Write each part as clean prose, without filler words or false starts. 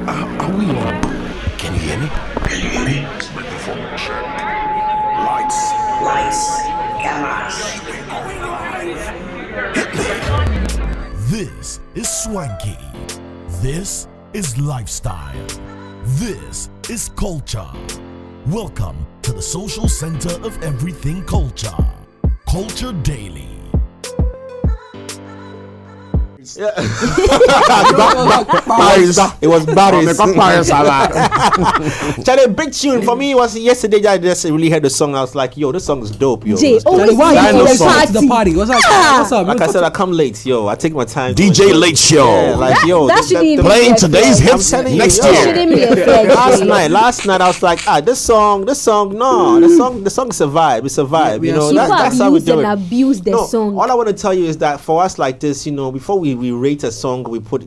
Are we on? Can you hear me? Can you hear me? Microphone check. Lights, camera. This is swanky. This is lifestyle. This is culture. Welcome to the social center of everything culture. Culture Daily. Yeah. It was Paris. Charlie, big tune for me was yesterday. I just really heard the song. I was like, yo, this song is dope, yo. Jay, Charlie, why are you to the party? What's up? Like I said, I come late, yo. I take my time. DJ Late Show. Yeah, like, yo, that shouldn't playing today's hits next year. Last night I was like, this song, no, the song is a vibe. It's a vibe, you know. That's how we do it. Abuse the song. All I want to tell you is that for us like this, you know, before we rate a song, we put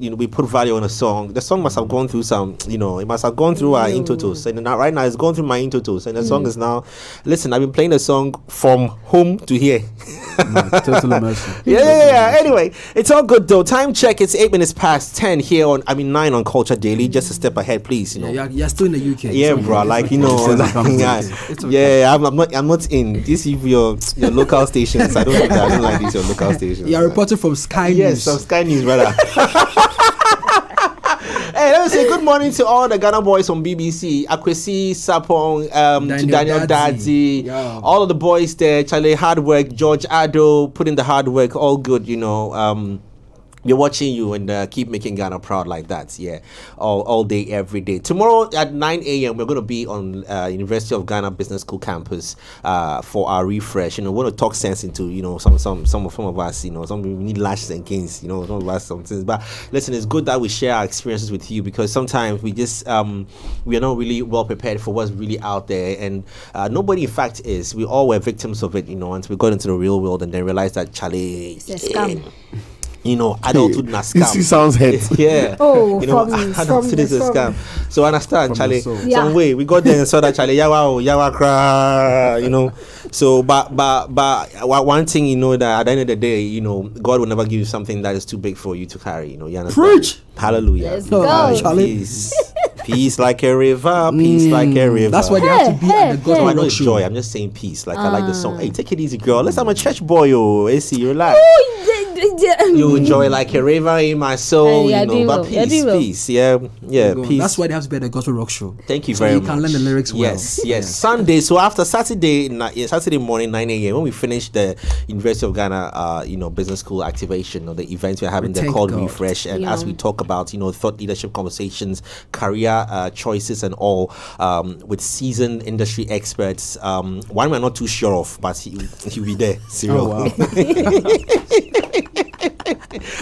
value on a song. The song must have gone through some, you know, it must have gone through our intotos, and right now it's going through my intotos, and the song is now. Listen, I've been playing the song from home to here. Total immersion. Yeah. Anyway, it's all good though. Time check. It's 8 minutes past 10 here on. 9 on Culture Daily. Just a step ahead, please. You know. Yeah, you're still in the UK. Yeah, bro. Like you know. Yeah, I'm not in. This is your local stations. I don't like these your local stations. You're reporting from Sky News. Yes, from Sky News, brother. Hey, let me say good morning to all the Ghana boys on BBC. Akwesi, Sapong, to Daniel Dadzi, all of the boys there. Charlie, hard work. George Ado, put in the hard work. All good, you know. We're watching you and keep making Ghana proud like that. Yeah, all day, every day. Tomorrow at 9 a.m. we're going to be on University of Ghana Business School campus for our refresh. You know, we want to talk sense into, you know, some of us. You know, some we need lashes and canes. You know, some of us some things. But listen, it's good that we share our experiences with you, because sometimes we just we are not really well prepared for what's really out there, and nobody in fact is. We all were victims of it. You know, until we got into the real world and then realized that Charlie. It's a scam. You know, adulthood na scam. This sounds hate. Yeah. Oh, you know, adulthood is a scam. So I understand, Charlie. Some way we got there and saw that Charlie yawa cry. You know. So, but one thing, you know, that at the end of the day, you know, God will never give you something that is too big for you to carry. You know, you understand? Preach. Hallelujah. Let's go. Charlie. Peace like a river, peace like a river. That's why they have to be at the gospel. I know it's joy. I'm just saying peace. Like I like the song. Hey, take it easy, girl. Listen, I'm a church boy, yo. AC, relax. You enjoy like a river in my soul, you know. But peace, yeah, peace. That's why they have to be at the gospel rock show. Thank you very much. You can learn the lyrics well. Yes. Sunday. So after Saturday morning 9 a.m. when we finish the University of Ghana, you know, Business School activation or the events we're having, they're called Refresh, and as we talk about, you know, thought leadership conversations, career choices, and all, with seasoned industry experts. One we're not too sure of, but he'll be there. Serial. Oh, wow.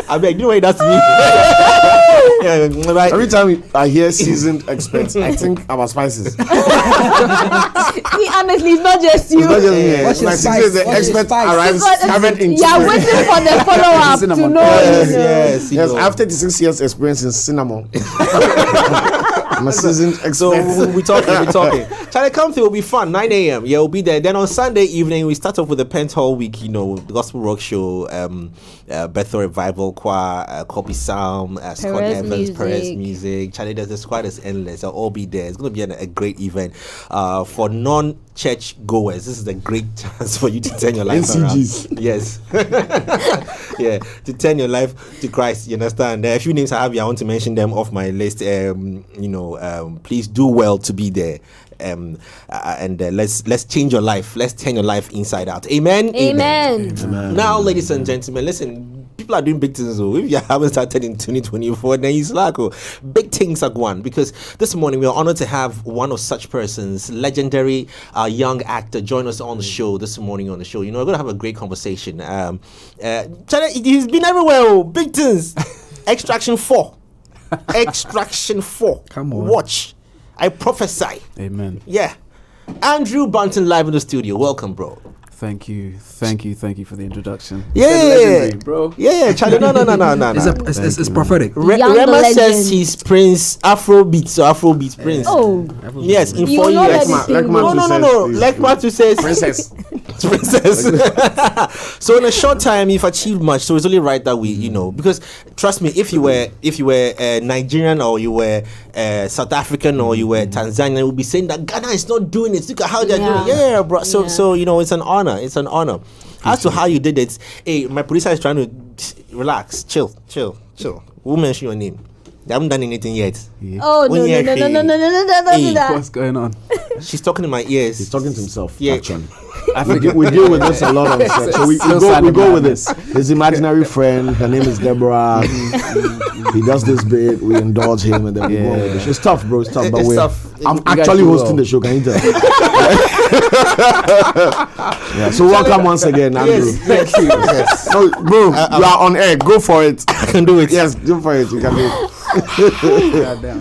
I beg, you know what that's me. Every time I hear seasoned experts, I think about spices. See, honestly, it's not just you. It's not just me. What's your Like spice? the What's your expert spice? arrives covered in You're waiting for the follow-up to know. Yes. After the 6 years experience in cinnamon. I'm a seasoned expert. So we're talking. Charlie, come through. It'll be fun. 9 a.m. Yeah, we'll be there. Then on Sunday evening, we start off with the Penthall Week. You know, the Gospel Rock Show, Bethel Revival Choir, Copy Psalm, Scott Evans, Perez Music. Charlie, the squad is endless. They'll all be there. It's going to be a great event for non-church goers. This is a great chance for you to turn your life NCGs. around. Yes. Yeah, to turn your life to Christ. You understand? There are a few names I have here. I want to mention them off my list. You know, please do well to be there. And let's change your life. Let's turn your life inside out. Amen. Now, ladies and gentlemen, listen. People are doing big things. So if you haven't started in 2024, then you slack. Big things are going, because this morning we are honored to have one of such persons, legendary young actor, join us on the show this morning on the show. You know, we're gonna have a great conversation. He's been everywhere. Big things. Extraction 4. Come on. Watch. I prophesy. Amen. Yeah. Andrew Bunting live in the studio. Welcome, bro. Thank you for the introduction. Yeah, bro. Yeah, Charlie. No. It's prophetic. Rema says he's Prince Afrobeats Prince. Oh, yes, in you 4 know years. that No. Lekmatu says Princess. princess. So in a short time, you've achieved much. So it's only right that we, because trust me, if you were Nigerian or you were South African or you were Tanzanian, we'll be saying that Ghana is not doing it. Look at how they're doing it. Yeah, bro. So it's an honor. It's an honor. As to how you did it, hey, my producer is trying to relax, chill. We'll mention your name. They haven't done anything yet. Yeah. Oh, no, don't do that. What's going on? She's talking in my ears. He's talking to himself, Yeah. actually. we deal with this a lot on set. So we go with this. His imaginary friend, her name is Deborah. He does this bit, we indulge him, and then we go with it. It's tough, bro. It's tough, but I'm actually hosting the show. Can you tell? Yeah. So welcome once again, Andrew. Thank you. Yes. No, bro, you are on air. Go for it. I can do it. Yes, go for it. You can do it.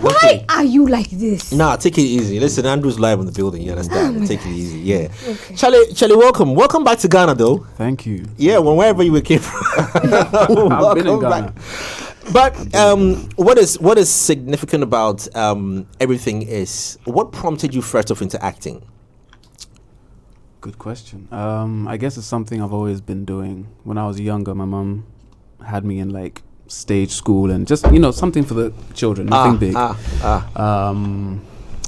Why are you like this? Nah, take it easy. Listen, Andrew's live in the building. You understand? Take it easy. Yeah. Okay. Charlie, welcome. Welcome back to Ghana, though. Thank you. Yeah, wherever you came from. I've been in Ghana. But what is significant about everything is what prompted you first off into acting? Good question. I guess it's something I've always been doing. When I was younger, my mum had me in like stage school and just something for the children, nothing big.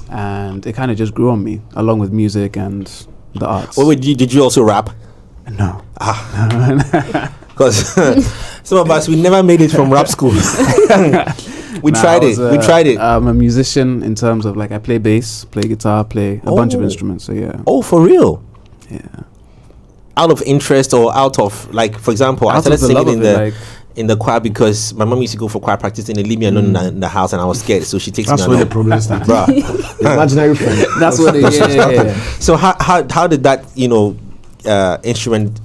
And it kind of just grew on me, along with music and the arts. Wait, did you also rap? No. Because some of us, we never made it from rap school. We tried it. I'm a musician in terms of like I play bass, play guitar, play a bunch of instruments. So yeah. Oh, for real? Yeah. Out of interest or out of like, for example, I started singing in the choir because my mom used to go for choir practice and they leave me alone in the house and I was scared, so she takes me along. That's where the problem starts, bro. Imaginary friend. That's what it is. Yeah. So how did that instrument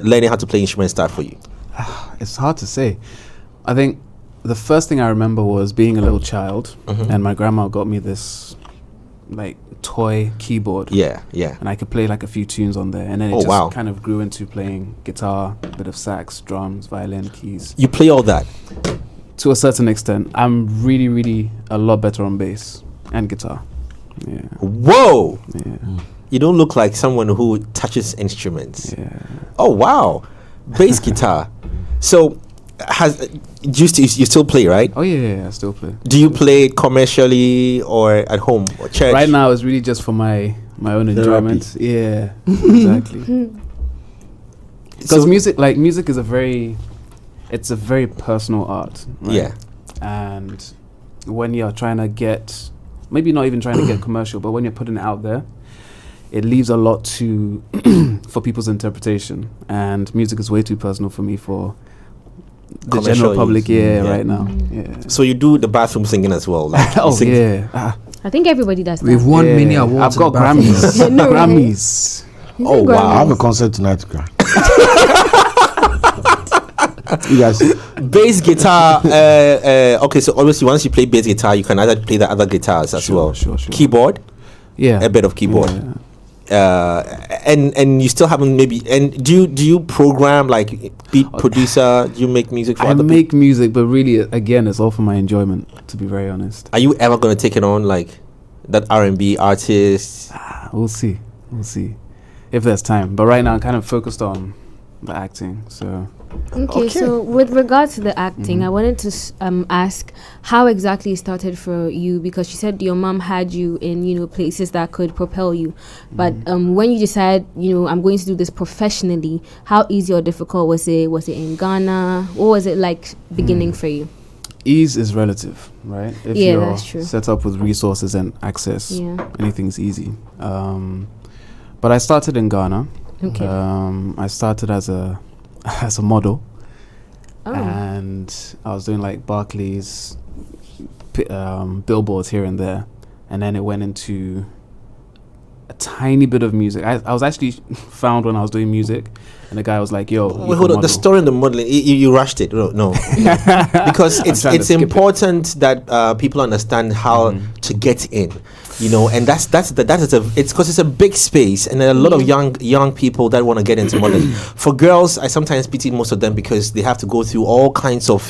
learning how to play instrument start for you? It's hard to say. I think the first thing I remember was being a little child, and my grandma got me this like toy keyboard. Yeah. And I could play like a few tunes on there, and then it just kind of grew into playing guitar, a bit of sax, drums, violin, keys. You play all that? To a certain extent. I'm really, really a lot better on bass and guitar. Yeah. Whoa! Yeah. You don't look like someone who touches instruments. Yeah. Oh wow, bass guitar. So, you still play, right? Oh yeah, I still play. Do you play commercially or at home or church? Right now, it's really just for my own enjoyment. Yeah, exactly. Because music is a very personal art. Right? Yeah. And when you're trying to get, maybe not even trying to get commercial, but when you're putting it out there, it leaves a lot for people's interpretation. And music is way too personal for me for the general public. Right now. Yeah. So you do the bathroom singing as well? Like yeah. I think everybody does that. We've won many awards. I've got Grammys. Grammys. Oh wow! I have a concert tonight, girl. You guys, bass guitar. Okay, so obviously once you play bass guitar, you can either play the other guitars as well. Sure. Keyboard. Yeah. A bit of keyboard. Yeah. And you still haven't maybe. And do you program like beat producer? Do you make music for I make music, but really, again, it's all for my enjoyment. To be very honest. Are you ever going to take it on like that R&B artist? We'll see if there's time. But right now, I'm kind of focused on the acting. So. Okay, so with regards to the acting, I wanted to ask how exactly it started for you, because you said your mom had you in places that could propel you, but when you decide I'm going to do this professionally, how easy or difficult was it? Was it in Ghana? What was it like beginning for you? Ease is relative, right? If you're that's true. Set up with resources and access, anything's easy. But I started in Ghana. Okay. I started as a model, and I was doing like Barclays, billboards here and there, and then it went into a tiny bit of music. I was actually found when I was doing music, and the guy was like, "Yo, wait, hold on." The story in the modeling, you rushed it. No, because it's important that people understand how to get in. And that's it's because it's a big space, and there are a lot of young people that want to get into modeling. For girls, I sometimes pity most of them because they have to go through all kinds of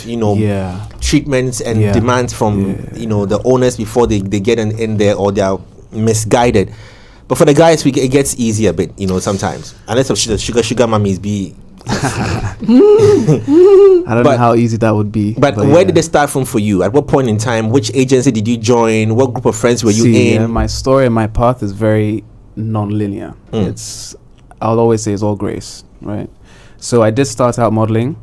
treatments and demands from the owners before they get in there, or they are misguided. But for the guys, it gets easier a bit, you know, sometimes. Unless of sugar mummies be. I don't know how easy that would be. But where did it start from for you? At what point in time? Which agency did you join? What group of friends were you in? Yeah, my story and my path is very non-linear. I'll always say it's all grace, right? So I did start out modeling.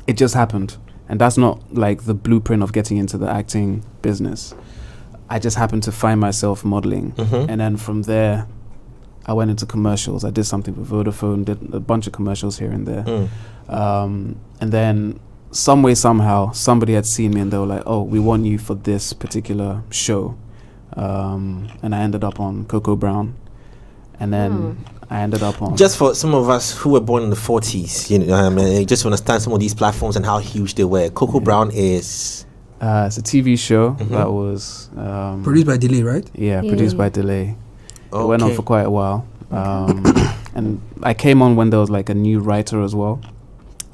It just happened. And that's not like the blueprint of getting into the acting business. I just happened to find myself modeling. And then from there, I went into commercials. I did something for Vodafone, did a bunch of commercials here and there. And then some way, somehow, somebody had seen me and they were like, oh, we want you for this particular show. And I ended up on Coco Brown. And then I ended up on... Just for some of us who were born in the 40s, you know, just to understand some of these platforms and how huge they were. Coco Brown is... it's a TV show that was... produced by Delay, right? Yeah, produced by Delay. It went on for quite a while. And I came on when there was like a new writer as well.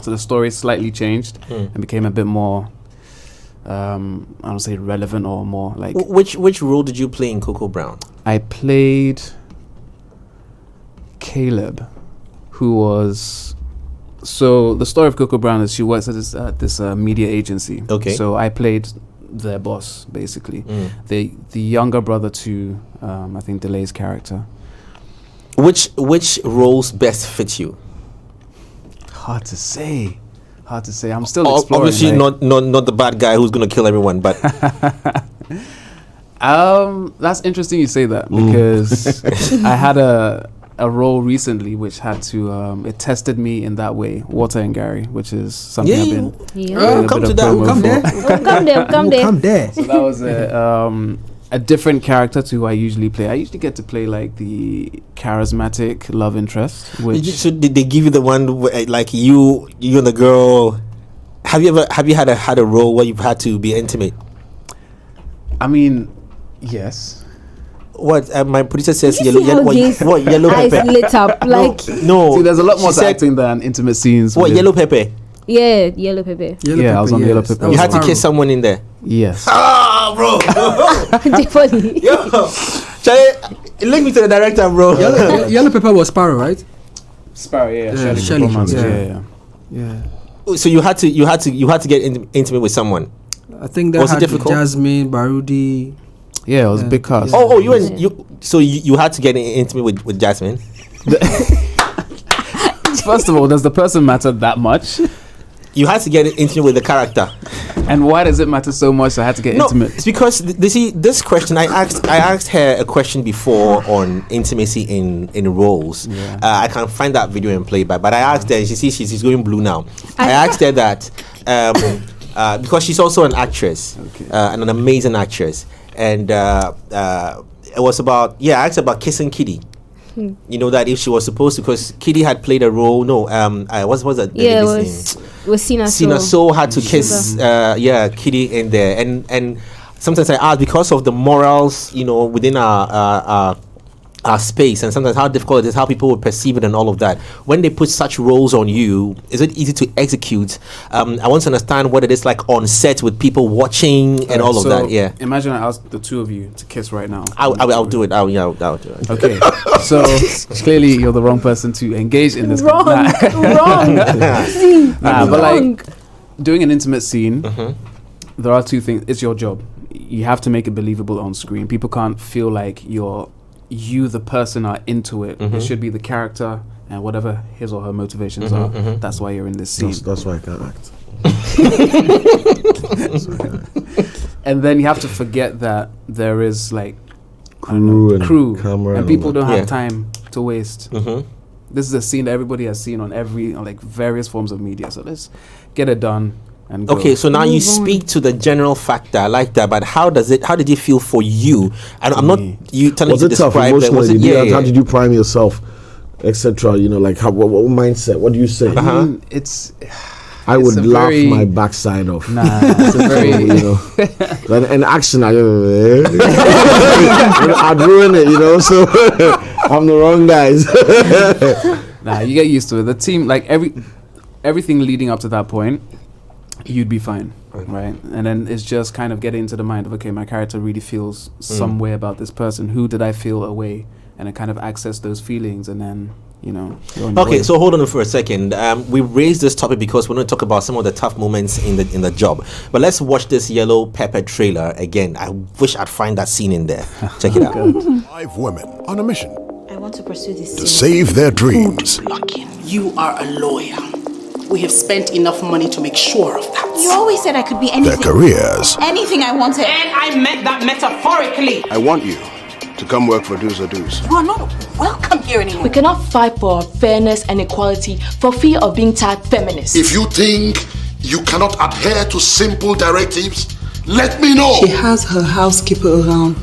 So the story slightly changed and became a bit more, I don't say relevant or more like... Which role did you play in Coco Brown? I played Caleb, who was... So the story of Coco Brown is she works at this media agency. Okay. So I played their boss, basically. The younger brother to, I think, Delay's character. Which roles best fit you? Hard to say. I'm still exploring. Obviously, not the bad guy who's gonna kill everyone, but that's interesting you say that because I had a role recently which had to it tested me in that way. Water and Garri, which is something I've been come to that. Come there. So that was a different character to who I usually play. I usually get to play like the charismatic love interest. So did they give you the one where, like you and the girl? Have you had a role where you've had to be intimate? I mean, yes. What my producer says, yellow eyes pepper lit up like no. See, there's a lot more to acting than intimate scenes. What yellow pepper? yellow pepper. I was on yellow pepper. You had to kiss someone in there. Yes. Ah, bro. Definitely. Yo, Charlie, link me to the director, bro. Yellow pepper was Sparrow, right? Sparrow, yeah. Shelley. Yeah. So you had to get intimate with someone. I think that was had it difficult? Jasmine, Barudi. Yeah, it was a big cast. Oh, you had to get intimate with Jasmine. First of all, does the person matter that much? You had to get intimate with the character. And why does it matter so much? I had to get intimate. It's because this question I asked her a question before on intimacy in roles. Yeah. I can't find that video and play back, but I asked her. She's going blue now. I asked her that because she's also an actress, and an amazing actress, and it was about I asked her about kissing Kitty. You know that if she was supposed to, because Kitty had played a role. No, what was that? Yeah, it was Sina So had to kiss Kitty in there, and sometimes I ask because of the morals, you know, within our space, and sometimes how difficult it is, how people would perceive it, and all of that. When they put such roles on you, is it easy to execute? I want to understand what it is like on set with people watching and all of that. Yeah. Imagine I ask the two of you to kiss right now. I'll do it. I'll do it. Okay. So clearly you're the wrong person to engage in this. Wrong. But like doing an intimate scene, there are two things. It's your job. You have to make it believable on screen. People can't feel like you the person are into it. It should be the character and whatever his or her motivations are. That's why you're in this scene. That's why I can't act. And then you have to forget that there is like crew and camera, and people don't have time to waste. This is a scene that everybody has seen on various forms of media. So let's get it done. And okay, so now you speak to the general factor. I like that, but how did it feel for you? And I'm not you telling me to describe it. Was it how did you prime yourself, etc.? You know, like what mindset? What do you say? I would laugh my backside off. Nah, it's a very an action. I'd ruin it. You know, so I'm the wrong guys. Nah, you get used to it. The team, like everything leading up to that point, you'd be fine. right? And then it's just kind of getting into the mind of, okay, my character really feels some way about this person. Who did I feel away? And then kind of access those feelings, and then, you know. Okay, so hold on for a second. We raised this topic because we're going to talk about some of the tough moments in the job. But let's watch this Yellow Pepper trailer again. I wish I'd find that scene in there. Check it out. 5 women on a mission I want to pursue this to save their dreams. Blocking. You are a lawyer. We have spent enough money to make sure of that. You always said I could be anything. Their careers. Anything I wanted. And I meant that metaphorically. I want you to come work for Do's or Do's. You are not welcome here anymore. We cannot fight for fairness and equality for fear of being tagged feminist. If you think you cannot adhere to simple directives, let me know. She has her housekeeper around.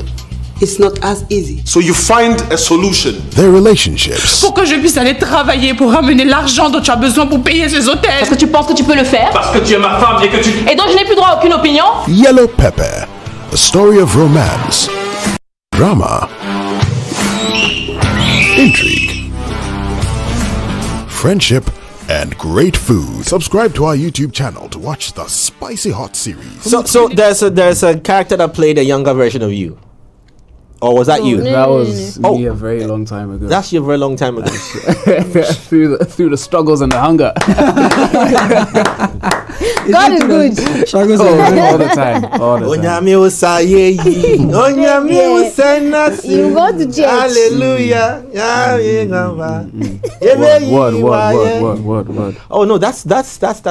It's not as easy. So you find a solution. Their relationships. Pour que je puisse aller travailler pour ramener l'argent dont tu as besoin pour payer ces hôtels. Parce que tu penses que tu peux le faire. Parce que tu es ma femme et que tu... Et donc je n'ai plus droit à aucune opinion. Yellow Pepper. A story of romance, drama, intrigue, friendship, and great food. Subscribe to our YouTube channel to watch the Spicy Hot series. So there's a character that played a younger version of you. Or was that you? That was me a very long time ago. That's you a very long time ago. through the struggles and the hunger. God is good. Struggles all the time. All the time. You go to church. Hallelujah. What? Oh no, that's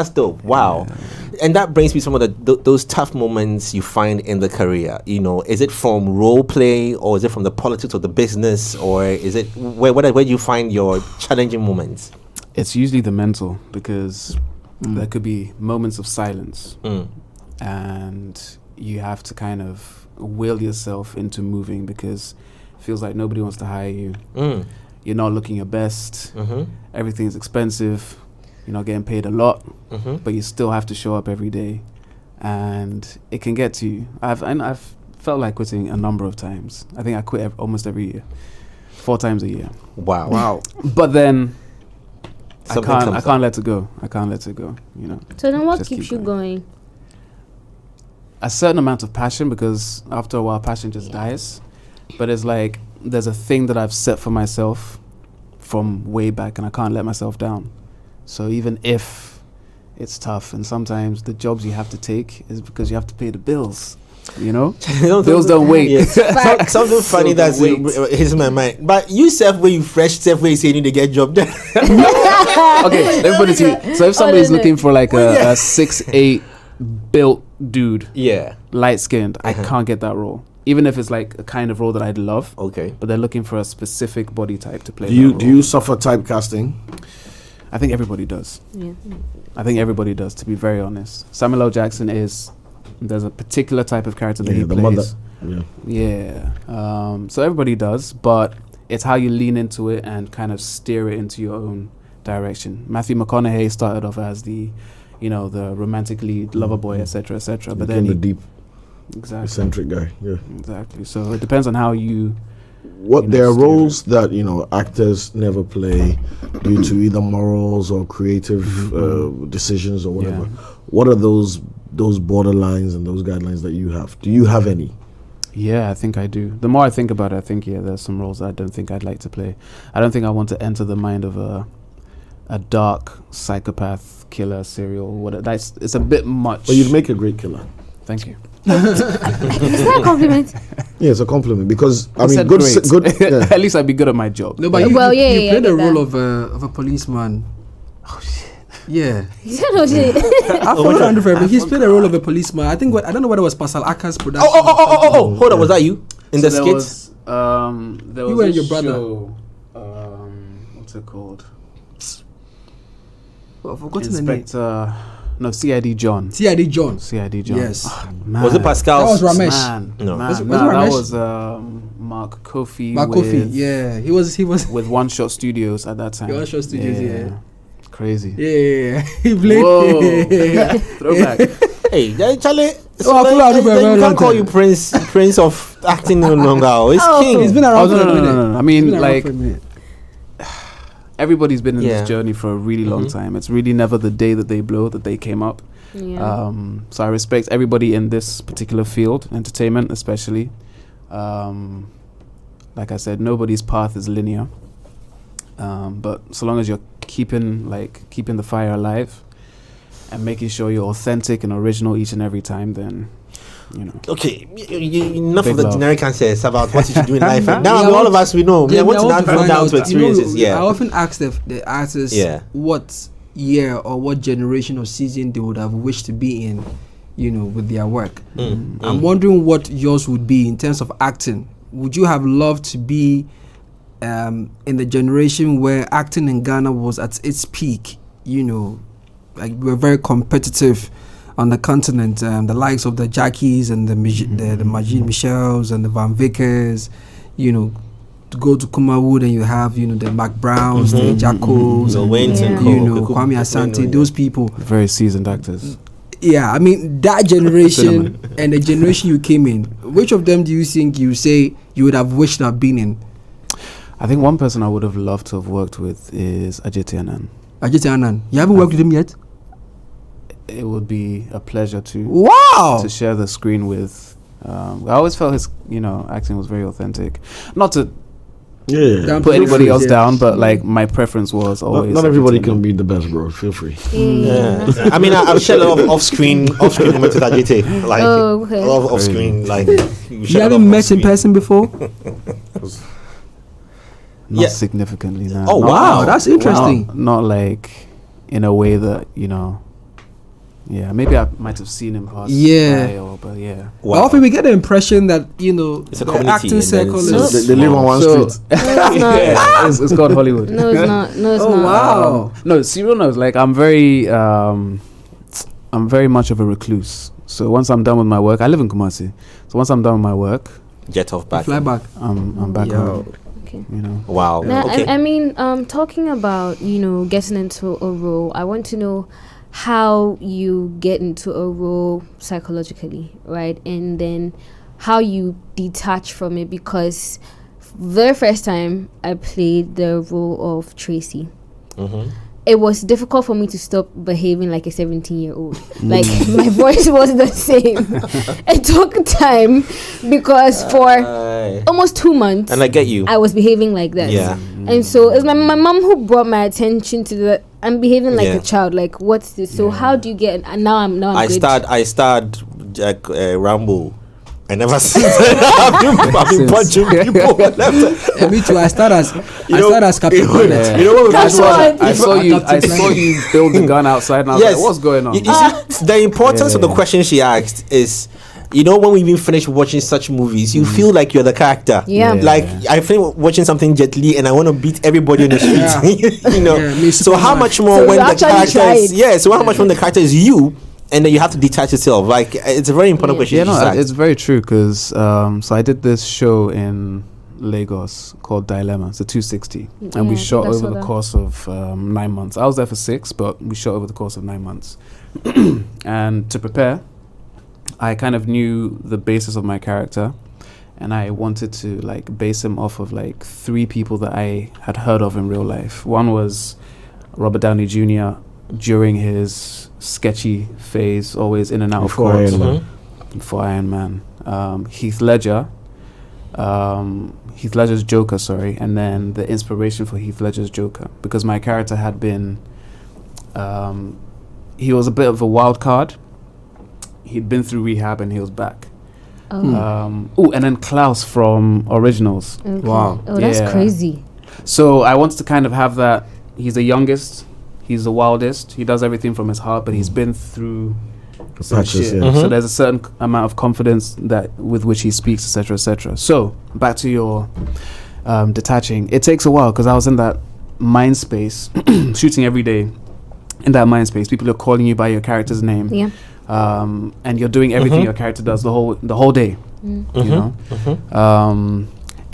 dope. Wow. Yeah. And that brings me some of those tough moments you find in the career. You know, is it from role play, or is it from the politics of the business, or is it where do you find your challenging moments? It's usually the mental, because there could be moments of silence, and you have to kind of will yourself into moving, because it feels like nobody wants to hire you. You're not looking your best. Everything's expensive. You're not getting paid a lot, but you still have to show up every day, and it can get to you. I've felt like quitting a number of times. I think I quit almost every year, 4 times a year. Wow. But then I Something can't let it go. I can't let it go. You know. So then, what Just keeps keep you going? A certain amount of passion, because after a while, passion just dies. But it's like there's a thing that I've set for myself from way back, and I can't let myself down. So even if it's tough, and sometimes the jobs you have to take is because you have to pay the bills, you know? Bills don't wait. Yes. Something funny that's hits my mind. But you self-way, you fresh self-way saying you to get job done. Okay, let me put it to you. So if somebody's looking for like a 6'8" built dude, light-skinned, I can't get that role. Even if it's like a kind of role that I'd love. Okay. But they're looking for a specific body type to play. Do you suffer typecasting? I think everybody does. Yeah. I think everybody does, to be very honest. Samuel L. Jackson there's a particular type of character that he plays. So everybody does, but it's how you lean into it and kind of steer it into your own direction. Matthew McConaughey started off as the romantic lead, lover boy, etc., etc. But then the deep, eccentric guy. Yeah, exactly. So it depends on how you. There are roles that actors never play due to either morals or creative decisions or whatever. What are those borderlines and those guidelines that you have? Do you have any? Yeah, I think I do. The more I think about it, I think there's some roles that I don't think I'd like to play. I don't think I want to enter the mind of a dark psychopath killer, serial whatever. It's a bit much. But you'd make a great killer. Thank you. Is that a compliment? Yeah, it's a compliment, because I mean, good. At least I'd be good at my job. No, but you played the role of a policeman. Oh shit. Yeah. He said no shit. He's played the role of a policeman. I don't know whether it was Pascal Aka's production. Oh! Hold on, was that you in the skits? There was you and your brother. Show, what's it called? I've forgotten the name. Inspector. No, CID John. CID John. Yes. Oh, was it Pascal? That was Ramesh. Was it Ramesh? That was Mark Kofi. Yeah. He was with One Shot Studios at that time. One Shot Studios, yeah. Crazy. Yeah. He played. Whoa. Throwback. Hey, Charlie. You can't call you Prince of acting no longer. It's King. He's been around. No. I mean, like, everybody's been in this journey for a really long time. It's really never the day that they blow that they came up. Yeah. So I respect everybody in this particular field, entertainment especially. Like I said, nobody's path is linear. But so long as you're keeping the fire alive and making sure you're authentic and original each and every time, then Okay, enough of the generic answers about what you should do in life. Now all of us we know. I want to now drill down to experiences. I often ask the artists what year or what generation or season they would have wished to be in, with their work. I'm wondering what yours would be in terms of acting. Would you have loved to be in the generation where acting in Ghana was at its peak? Like we're very competitive on the continent, the likes of the Jackies and the Majid Michels and the Van Vickers, to go to Kumawood and you have, the Mac Browns, the Jackos, Kwame Asante, those people. Very seasoned actors. Yeah, I mean, that generation and the generation you came in, which of them do you think you say you would have wished to have been in? I think one person I would have loved to have worked with is Ajete Anan. Ajete Anan. You haven't worked with him yet? It would be a pleasure to share the screen with. I always felt his acting was very authentic. Not to put anybody else down, but like my preference was always. Not everybody can be the best, bro. Feel free. I mean, I've shared a lot of off-screen moments with Ajete. Like a lot of off-screen. Like you haven't met in person before? Not significantly. No. Oh wow, that's interesting. Not like in a way that Yeah, maybe I might have seen him pass by, but yeah. Wow. Often we get the impression that it's a community, acting circle is they live on one street. It's called Hollywood. No, it's not. No, it's not. Wow. No, Cyril knows. Like I'm very much of a recluse. So once I'm done with my work, I live in Kumasi. So once I'm done with my work, jet off back. Fly back. I'm back home. Okay. Wow. Now, okay. I mean, talking about getting into a role, I want to know how you get into a role psychologically, right? And then how you detach from it, because the first time I played the role of Tracy, it was difficult for me to stop behaving like a 17-year-old. Like my voice was the same. It took time because for almost 2 months, and I get you, I was behaving like that. Yeah. And so it's my mom who brought my attention to that. I'm behaving like a child. Like, what's this? So how do you get? And now I'm good. I started Rambo. I never seen I've been punching people. Me too. I started as Captain Planet. You know what was I saw you build the gun outside, and I was like, "What's going on?" You see, the importance of the question she asked is, when we even finish watching such movies, you feel like you're the character. Yeah. Like I feel watching something Jet Li, and I want to beat everybody on the street. So how much more when the character is? So how much when the character is you? And then you have to detach yourself. Like, it's a very important question. Yeah, no, it's very true, because so I did this show in Lagos called Dilemma. It's a 260, and we shot over the course of 9 months. I was there for 6, but we shot over the course of 9 months. And to prepare, I kind of knew the basis of my character, and I wanted to base him off of 3 people that I had heard of in real life. One was Robert Downey Jr. during his sketchy phase, always in and out of court before Iron Man. Heath Ledger's Joker, and then the inspiration for Heath Ledger's Joker, because my character had been he was a bit of a wild card. He'd been through rehab and he was back. And then Klaus from Originals. Okay. Wow. Oh, that's crazy. So I wanted to kind of have that. He's the youngest, he's the wildest, he does everything from his heart, but he's been through some shit. So there's a certain amount of confidence with which he speaks, etc., etc. So back to your detaching. It takes a while, because I was in that mind space, shooting every day. In that mind space, people are calling you by your character's name. Yeah. And you're doing everything your character does the whole day.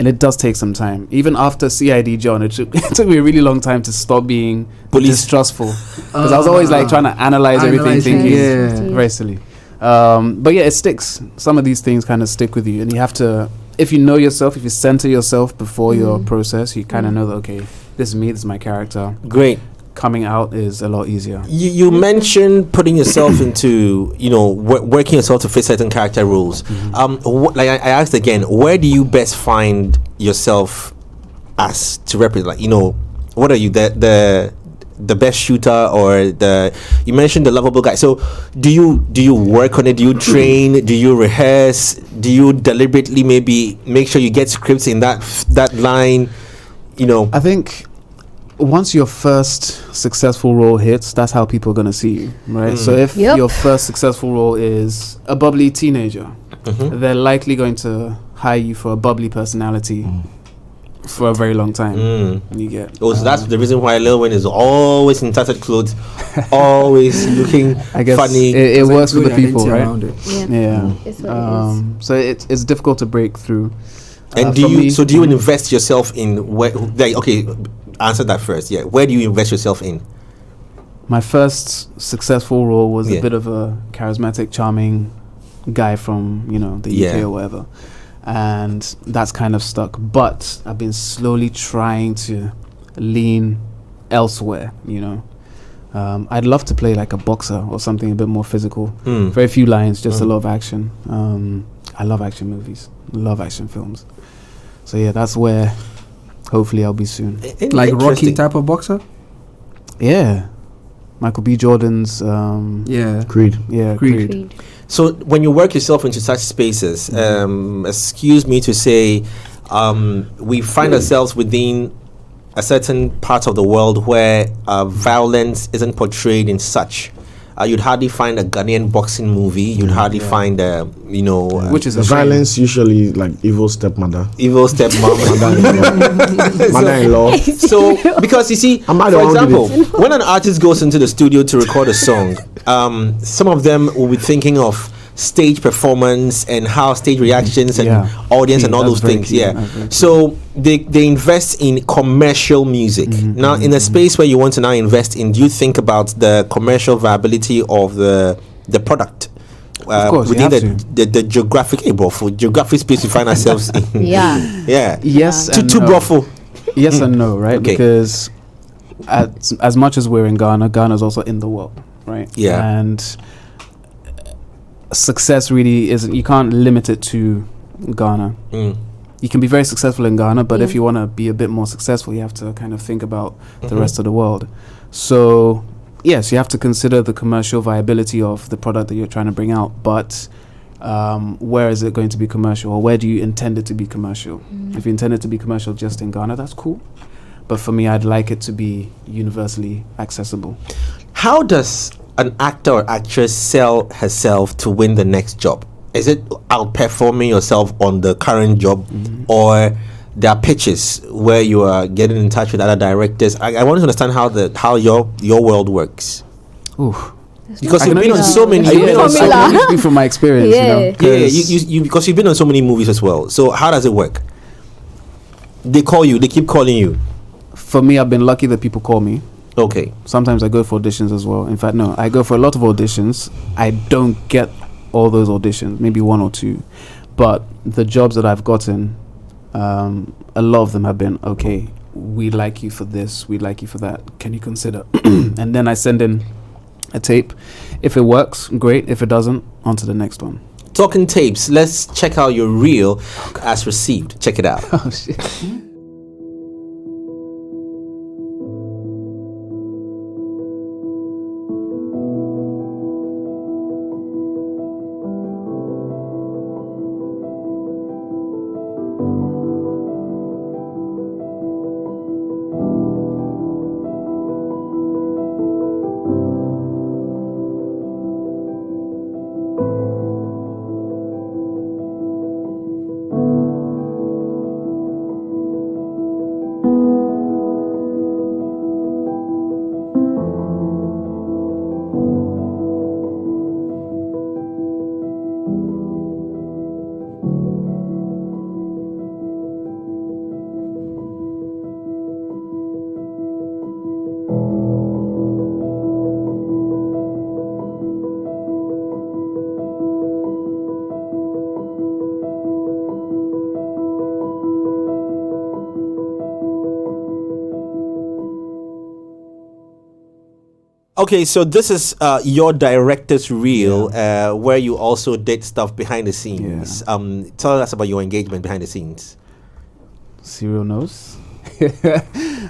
And it does take some time. Even after CID John, it took me a really long time to stop being distrustful, because I was always trying to analyze everything, thinking very silly. But yeah, it sticks. Some of these things kind of stick with you, and you have to, if you know yourself, if you center yourself before your process, you kind of know that, okay, this is me, this is my character. Great. coming out is a lot easier. You mentioned putting yourself into, working yourself to fit certain character roles. I asked again, where do you best find yourself as to represent? What are you, the best shooter, or you mentioned the lovable guy? So do you work on it? Do you train? Do you rehearse? Do you deliberately maybe make sure you get scripts in that line? I think once your first successful role hits, that's how people are going to see you, right? So if your first successful role is a bubbly teenager, they're likely going to hire you for a bubbly personality for a very long time. You get. So that's the reason why Lil Wayne is always in tattered clothes, always looking funny. It works with the people, right? Yeah. It's what it is. So it's difficult to break through. And do you invest yourself in answer that first. Yeah, where do you invest yourself in? My first successful role was a bit of a charismatic, charming guy from the UK or whatever, and that's kind of stuck. But I've been slowly trying to lean elsewhere. I'd love to play like a boxer or something a bit more physical. Very few lines, just a lot of action. I love action movies, love action films. So yeah, that's where hopefully I'll be soon. Like Rocky type of boxer? Yeah. Michael B. Jordan's Creed. Yeah, Creed. So when you work yourself into such spaces, excuse me to say, we find ourselves within a certain part of the world where violence isn't portrayed in such. You'd hardly find a Ghanaian boxing movie. You'd hardly find which is the violence usually like evil stepmother, mother-in-law. So because you see, for example, when an artist goes into the studio to record a song, some of them will be thinking of stage performance and how stage reactions and audience and all those things. So they invest in commercial music. Now in a space where you want to now invest in, do you think about the commercial viability of the product? Of course, within the geographic geographic space we find ourselves in. Yes, too brothel. Yes and no, right? Because as much as we're in Ghana is also in the world, right? And success really isn't, you can't limit it to Ghana. You can be very successful in Ghana, but if you want to be a bit more successful, you have to kind of think about the rest of the world. So yes, you have to consider the commercial viability of the product that you're trying to bring out, but where is it going to be commercial, or where do you intend it to be commercial? If you intend it to be commercial just in Ghana, that's cool, but for me, I'd like it to be universally accessible. How does an actor or actress sell herself to win the next job? Is it outperforming yourself on the current job, or there are pitches where you are getting in touch with other directors? I want to understand how your world works. Because you've been on so many. I can only speak from my experience. You because you've been on so many movies as well. So how does it work? They call you. They keep calling you. For me, I've been lucky that people call me. Okay. Sometimes I go for auditions as well. In fact, no, I go for a lot of auditions. I don't get all those auditions, maybe one or two. But the jobs that I've gotten, a lot of them have been, okay, we like you for this, we like you for that. Can you consider? And then I send in a tape. If it works, great. If it doesn't, on to the next one. Talking tapes, let's check out your reel as received. Check it out. Oh, shit. Okay, so this is your director's reel, where you also did stuff behind the scenes. Tell us about your engagement behind the scenes. Serial knows.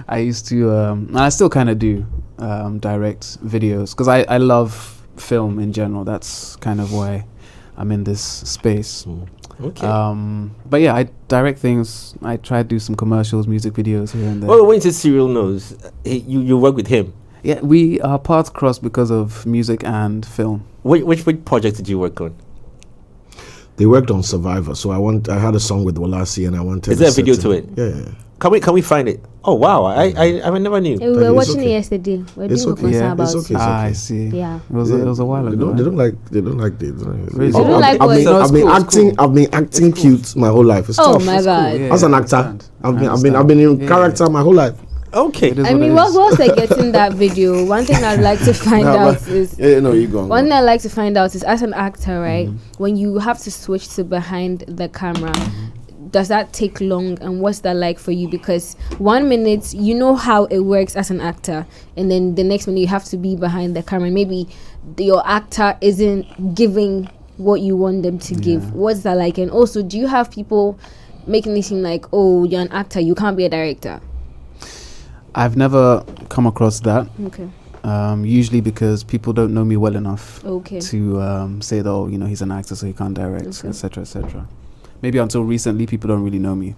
I used to, and I still kind of do, direct videos because I love film in general. That's kind of why I'm in this space. Okay. But yeah, I direct things. I try to do some commercials, music videos here and there. Well, when you say Serial knows, you work with him. Yeah, we are paths crossed because of music and film. Which project did you work on? They worked on Survivor, so I had a song with Walasi, and I wanted. Is there a video to it? Yeah. Can we find it? Oh wow! I never knew. We were watching it yesterday. We're doing a concert about it. I see. Yeah. It was a while ago. They don't like it. I've been acting cute my whole life. It's tough. My god! As an actor, I've been in character my whole life. Okay. I mean, whilst they're getting that video, one thing I'd like to find out is... One thing I'd like to find out is, as an actor, right, when you have to switch to behind the camera, does that take long, and what's that like for you? Because 1 minute, you know how it works as an actor, and then the next minute you have to be behind the camera. Maybe your actor isn't giving what you want them to give. What's that like? And also, do you have people making it seem like, oh, you're an actor, you can't be a director? I've never come across that. Okay. Usually because people don't know me well enough to say that, oh, he's an actor, so he can't direct, etc., etc. Maybe until recently, people don't really know me.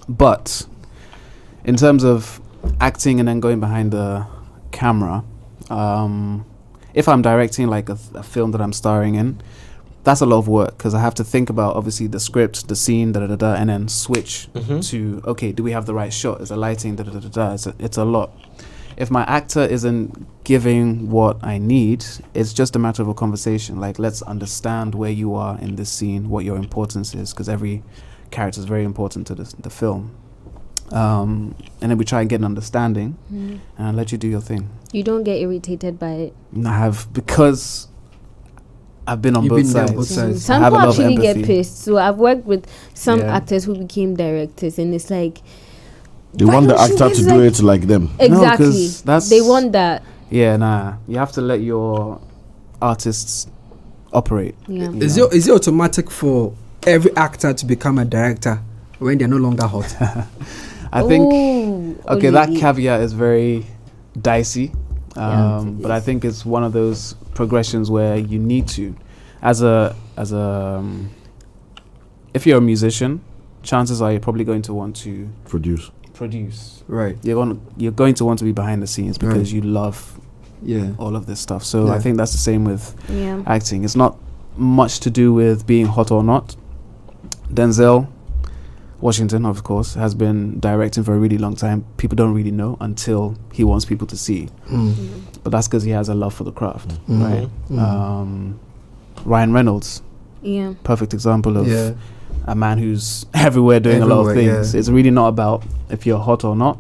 But in terms of acting and then going behind the camera, if I'm directing like a film that I'm starring in, that's a lot of work because I have to think about obviously the script, the scene, and then switch to, okay, do we have the right shot? Is the lighting, It's a lot. If my actor isn't giving what I need, it's just a matter of a conversation. Like, let's understand where you are in this scene, what your importance is, because every character is very important to the film. And then we try and get an understanding and let you do your thing. You don't get irritated by it? I have, because I've been on both sides. Some people actually get pissed. So I've worked with some actors who became directors, and it's like, they want the actor to do it like them. Exactly. No, they want that. Yeah, nah. You have to let your artists operate. Yeah. Is it automatic for every actor to become a director when they're no longer hot? I think that caveat is very dicey. But I think it's one of those progressions where you need to, as a if you're a musician, chances are you're probably going to want to produce. Right. You're going to want to be behind the scenes because you love all of this stuff. So I think that's the same with acting. It's not much to do with being hot or not. Denzel Washington, of course, has been directing for a really long time. People don't really know until he wants people to see. But that's because he has a love for the craft, right? Ryan Reynolds, perfect example of a man who's everywhere doing a lot of things. It's really not about if you're hot or not.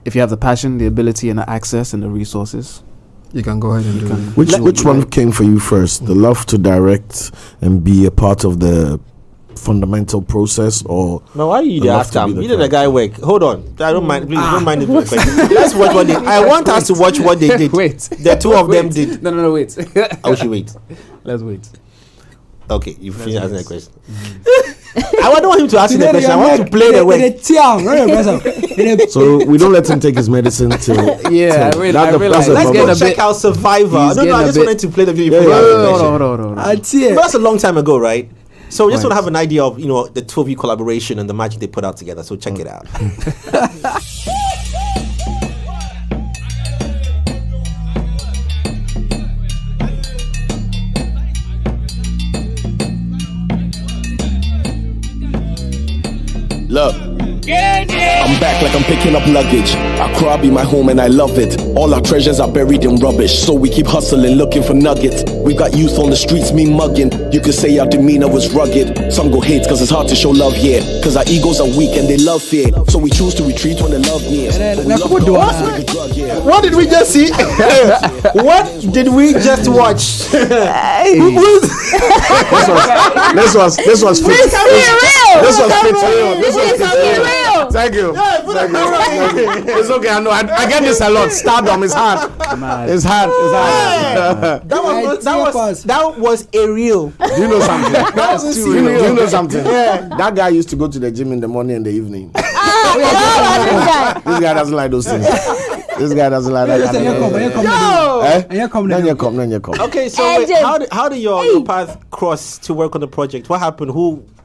If you have the passion, the ability, and the access and the resources, you can go ahead and do Which it. one came for you first? The love to direct and be a part of the fundamental process, or no? Why are you the actor? You did the guy work. Hold on, I don't mind. Please don't mind it. Let's watch what they. I want us to watch what they did. Wait, the two of them did. No, wait. Oh, she wait. Let's wait. Okay, you finish asking the question. I don't want him to ask the question. I want to play the way. So we don't let him take his medicine till. I realize. Let's go check out Survivor. I just wanted to play the video. No. But that's a long time ago, right? So we just want to have an idea of, the two of you collaboration and the magic they put out together. So check it out. Look, I'm back like I'm picking up luggage. Accra be my home and I love it. All our treasures are buried in rubbish, so we keep hustling, looking for nuggets. We got youth on the streets, me mugging. You could say our demeanor was rugged. Some go hate cause it's hard to show love here, cause our egos are weak and they love fear. So we choose to retreat when the love nears. What did we just see? What did we just watch? This was fit. This was fit real. Thank you. It's okay. I know. I get this a lot. Stardom is hard. It's hard. That was a real. Do you know something? That's too real. Do you know something? Yeah. That guy used to go to the gym in the morning and the evening. This guy doesn't like those things. This guy doesn't like that. Okay, so wait, how did your path cross to work on the project? What happened?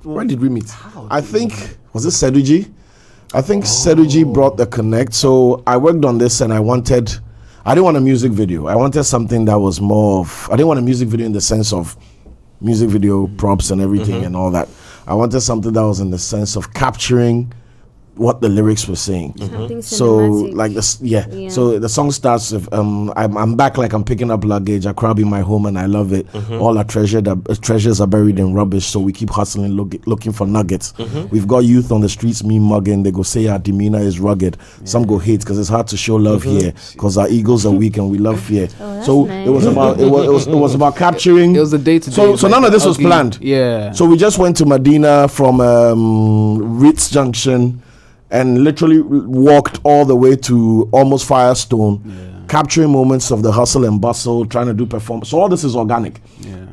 When did we meet? I think, was it Seduji? I think Seduji brought the connect. So I worked on this and I didn't want a music video. I wanted something that was more of, I didn't want a music video in the sense of music video props and everything and all that. I wanted something that was in the sense of capturing what the lyrics were saying. So like this, so the song starts with I'm back like I'm picking up luggage. I crab in my home and I love it. All our treasures are buried in rubbish, so we keep hustling looking for nuggets. We've got youth on the streets me mugging. They go say our demeanor is rugged. Some go hate because it's hard to show love here because our egos are weak and we love fear. So nice. it was about capturing. It was a day to day. So none of this was planned. Yeah. So we just went to Medina from Ritz Junction and literally walked all the way to almost Firestone, capturing moments of the hustle and bustle, trying to do performance. So all this is organic.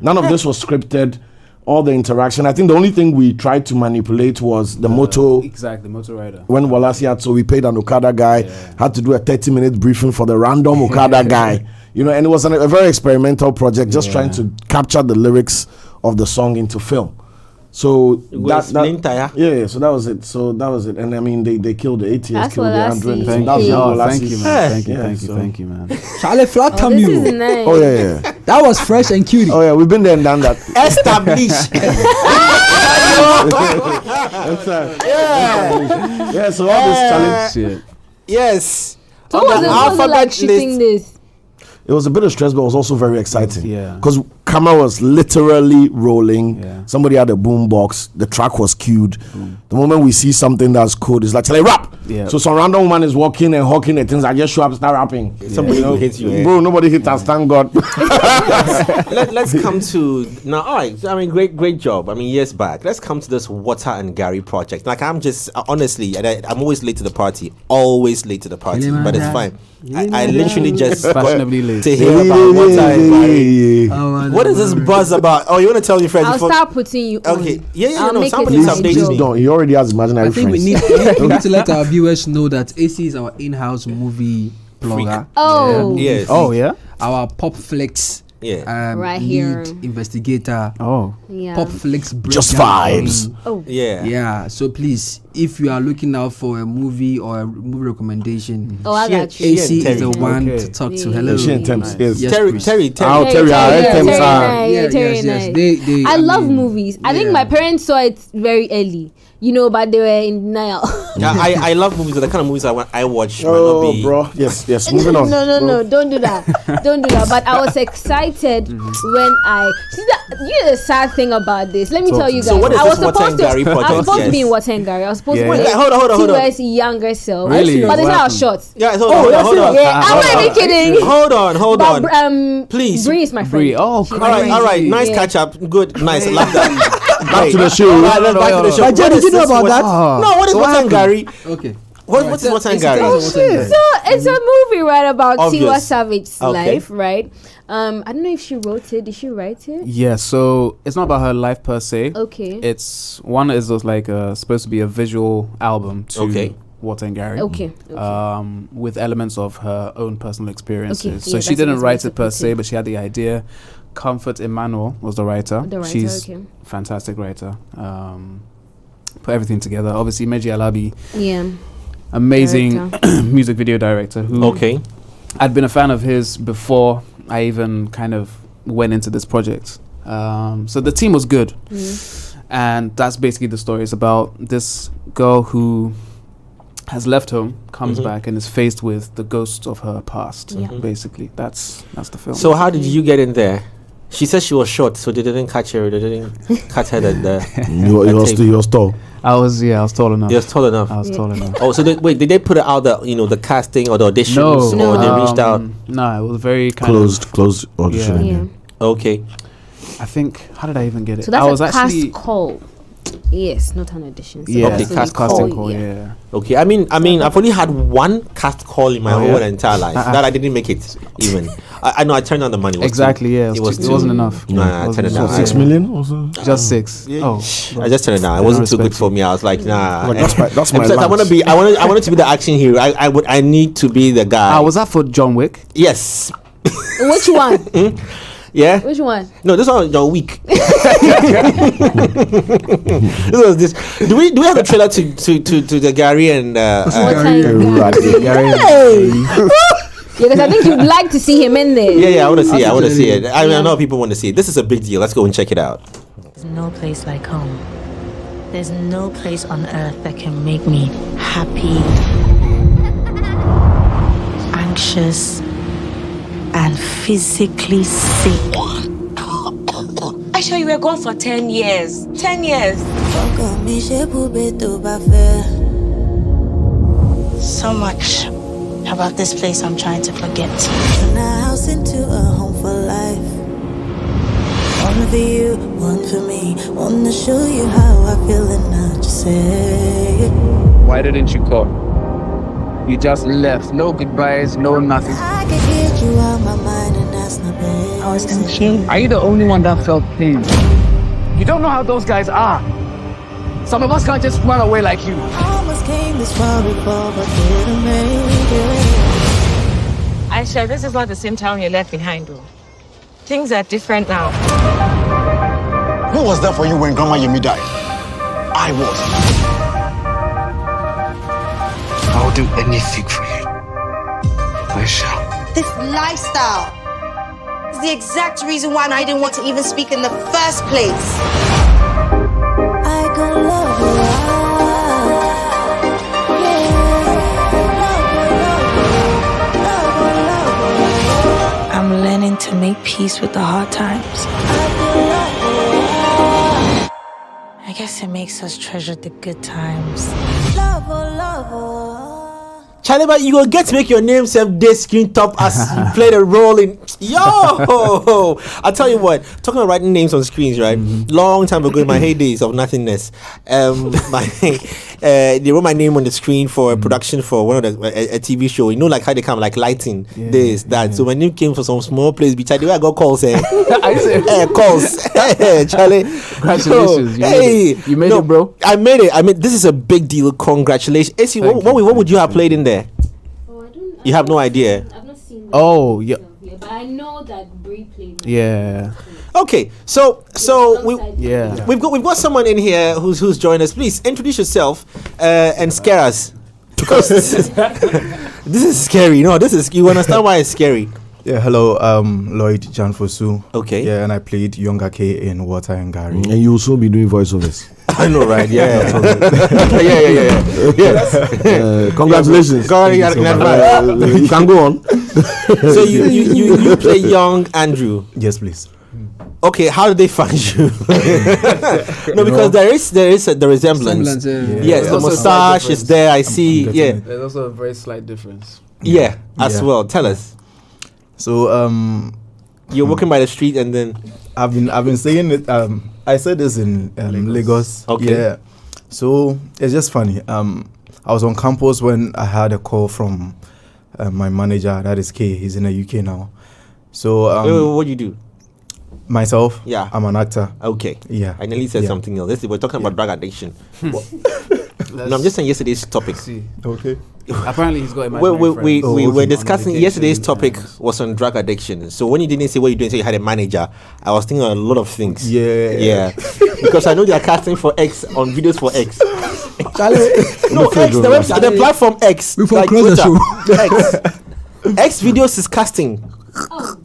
None of this was scripted. All the interaction. I think the only thing we tried to manipulate was the moto. Exactly, motor rider. When Walasi had, so we paid an Okada guy, had to do a 30-minute briefing for the random Okada guy. You know, and it was a very experimental project, just trying to capture the lyrics of the song into film. So so that was it. And I mean, they killed the ATS, That's killed the Andrew. Thank you, man. Charlie Flatham you. Nice. Oh yeah. That was fresh and cute. Oh yeah, we've been there and done that. Established. Yeah. So all this challenge shit. Yes. So what was it like shooting this? It was a bit of stress, but it was also very exciting. Yeah. Because camera was literally rolling. Yeah. Somebody had a boom box. The track was cued. The moment we see something that's cool, it's like, tell rap. Yeah. So some random woman is walking and hawking and things. I just show up and start rapping. Somebody hits you. Bro, nobody hit us, thank God. Let's come to now. All right. I mean, great job. I mean, years back. Let's come to this Water and Garri project. Like, I'm just honestly, I'm always late to the party. Always late to the party, but it's fine. I literally just fashionably late to hear about Water and Garri. What is this buzz about? Oh, you want to tell your friends? I'll start putting you on. Okay. Yeah. No, somebody updates me. Don't. He already has imaginary friends. I think we need to let our viewers know that AC is our in-house movie blogger. Oh. Yes. Oh yeah. Our Pop Flicks. Right lead here. investigator. Pop Flicks just vibes. Yeah. So please, if you are looking out for a movie or a movie recommendation, I got you. AC is the one to talk to. Hello. Yes, Terry. I love movies. I think my parents saw it very early. But they were in denial. I love movies, but the kind of movies I watch might not be. Bro. Yes. Moving on. No. Don't do that. But I was excited when the sad thing about this. Let me tell you guys. So what is I was this Water and Garri project? I was supposed to be in Water and Garri. I was supposed to be hold on. Tiwa's younger self. Really? But it's not short. Yeah, hold on. Yeah, I'm not even kidding. Hold on. Please. Bree is my friend. All right. Nice catch up. Good. Nice. Love that. Back to the show. Back to the show. But Jerry, did you know about that? No, what is Water and Garri? Okay. What's Water and Garri? So it's a movie, right, about Tiwa Savage's life, right? I don't know if she wrote it. Did she write it? Yeah, so it's not about her life per se. Okay. It's one is like supposed to be a visual album to Water and Garri. Okay. With elements of her own personal experiences. Okay. So she didn't write it per se, but she had the idea. Comfort Emmanuel was the writer. She's fantastic writer. Put everything together. Obviously, Meji Alabi. Yeah. Amazing music video director who I'd been a fan of his before I even kind of went into this project. So the team was good. And that's basically the story. It's about this girl who has left home, comes back and is faced with the ghosts of her past. Basically, that's the film. So how did you get in there? She said she was short, so they didn't catch her. They didn't cut her at the. You was tall. I was tall enough. You was tall enough. I was tall enough. Oh, so did they put it out the casting or the auditions? No, or they reached out? No, it was very closed audition. Okay. I think, how did I even get it? So that's I was cast call. Yes, not an audition. So Yeah, Okay, that's what casting we call. yeah. Yeah. Okay, I mean, I've only had one cast call in my Oh, whole yeah? entire life. That I didn't make it even. I know I turned down the money. It was Exactly. too- Yeah. It It was wasn't enough. Nah, I turned it down. 6 million also. Just 6. Oh, I just turned it down. It wasn't too good for me. I was like, nah. Like, that's my And besides, I lance. wanted to be the action hero. I need to be the guy. was that for John Wick? Yes. Which one? Yeah. Which one? No, this one was John Wick. This was this. Do we have a trailer to the Gary and What time? Gary. Because I think you'd like to see him in there. Yeah, I want to see it. I want to see it. I know people want to see it. This is a big deal. Let's go and check it out. There's no place like home. There's no place on earth that can make me happy, anxious, and physically sick. I show you we're gone for 10 years. 10 years. So much about this place I'm trying to forget. Turn a house into a home for life. One for you, one for me. Wanna show you how I feel and not just say it. Why didn't you call? You just left. No goodbyes, no nothing. I can get you out my mind and that's not bad. I was confused. Are you the only one that felt pain? You don't know how those guys are. Some of us can't just run away like you. Almost came this far before, but didn't make it. Aisha, this is not the same town you left behind, though. Things are different now. Who was there for you when Grandma Yemi died? I was. I'll do anything for you. Aisha. This lifestyle is the exact reason why I didn't want to even speak in the first place. I could love you. I'm learning to make peace with the hard times. I guess it makes us treasure the good times. Charlie, but you will get to make your name self this screen top as you play the role in. Yo, I tell you what. Talking about writing names on screens, right? Long time ago in my heydays of nothingness, they wrote my name on the screen for a production for one of a TV show. You know, like how they come like lighting this that. So my name came for some small place. Which I got calls. Calls. Charlie, Congratulations! You made it, bro. I made it. This is a big deal. Congratulations. AC, what would you have played in there? You have no idea. I've not seen Oh, yeah. but I know that Brie played. Yeah. Okay, so Yeah. we've got someone in here who's joined us. Please introduce yourself and scare us because this is scary. No, you understand why it's scary. Yeah, hello, Lloyd Ohene Gyan. Okay. Yeah, and I played Younger K in Water and Garri. And you also be doing voiceovers. I know, right? Yeah. Congratulations. You can go on. So you play young Andrew. Yes, please. Okay, how did they find you? No, because there is the resemblance. Yes, the mustache is there. I see. Yeah. There's also a very slight difference. Yeah, as well. Tell us. So you're walking by the street and then I've been saying it. I said this in Lagos. Okay. Yeah. So it's just funny. I was on campus when I had a call from my manager. That is K. He's in the UK now. So what do you do? Myself. Yeah. I'm an actor. Okay. Yeah. I nearly said something else. We're talking about drug addiction. No, I'm just saying yesterday's topic. Okay. Apparently he's got imaginary we were discussing yesterday's topic was on drug addiction. So when you didn't say what you're doing, so you had a manager, I was thinking of a lot of things. Yeah. Because I know they are casting for X on videos for X. No, X, the website, the platform X. Before like Twitter. X videos is casting.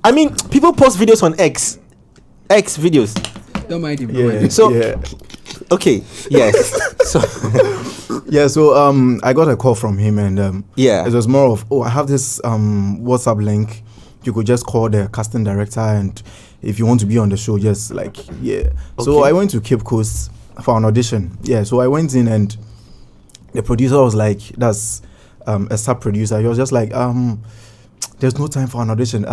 I mean, people post videos on X videos. Don't mind him. Okay. Yes. So I got a call from him and it was more of I have this WhatsApp link. You could just call the casting director and if you want to be on the show, just So I went to Cape Coast for an audition. Yeah. So I went in and the producer was like, that's a sub producer. He was just like, there's no time for an audition.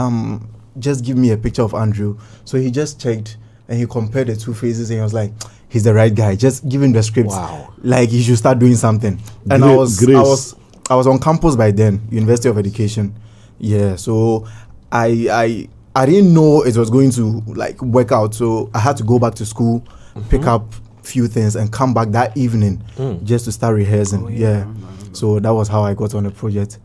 Just give me a picture of Andrew. So he just checked and he compared the two faces, and he was like, he's the right guy. Just give him the script. Wow. Like he should start doing something. And I was on campus by then, University of Education. Yeah, so I didn't know it was going to like work out, so I had to go back to school, pick up few things, and come back that evening just to start rehearsing. So that was how I got on the project.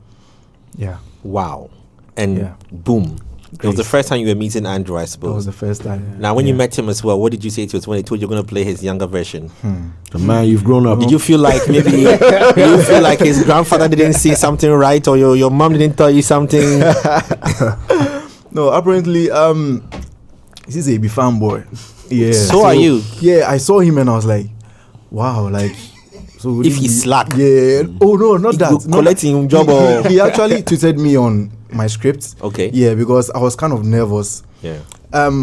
Yeah. Wow. And boom. It was the first time you were meeting Andrew, I suppose. That was the first time. Now, when you met him as well, what did you say to us when he told you you're going to play his younger version? The man, you've grown up. Did you feel like maybe his grandfather didn't see something right, or your mom didn't tell you something? No, apparently, he's a fan boy. Yeah. So are you? Yeah, I saw him and I was like, wow, like. So if he's slack. Yeah. Oh no, not that. Collecting job or he actually tweeted me on my script. Okay. Yeah, because I was kind of nervous. Yeah.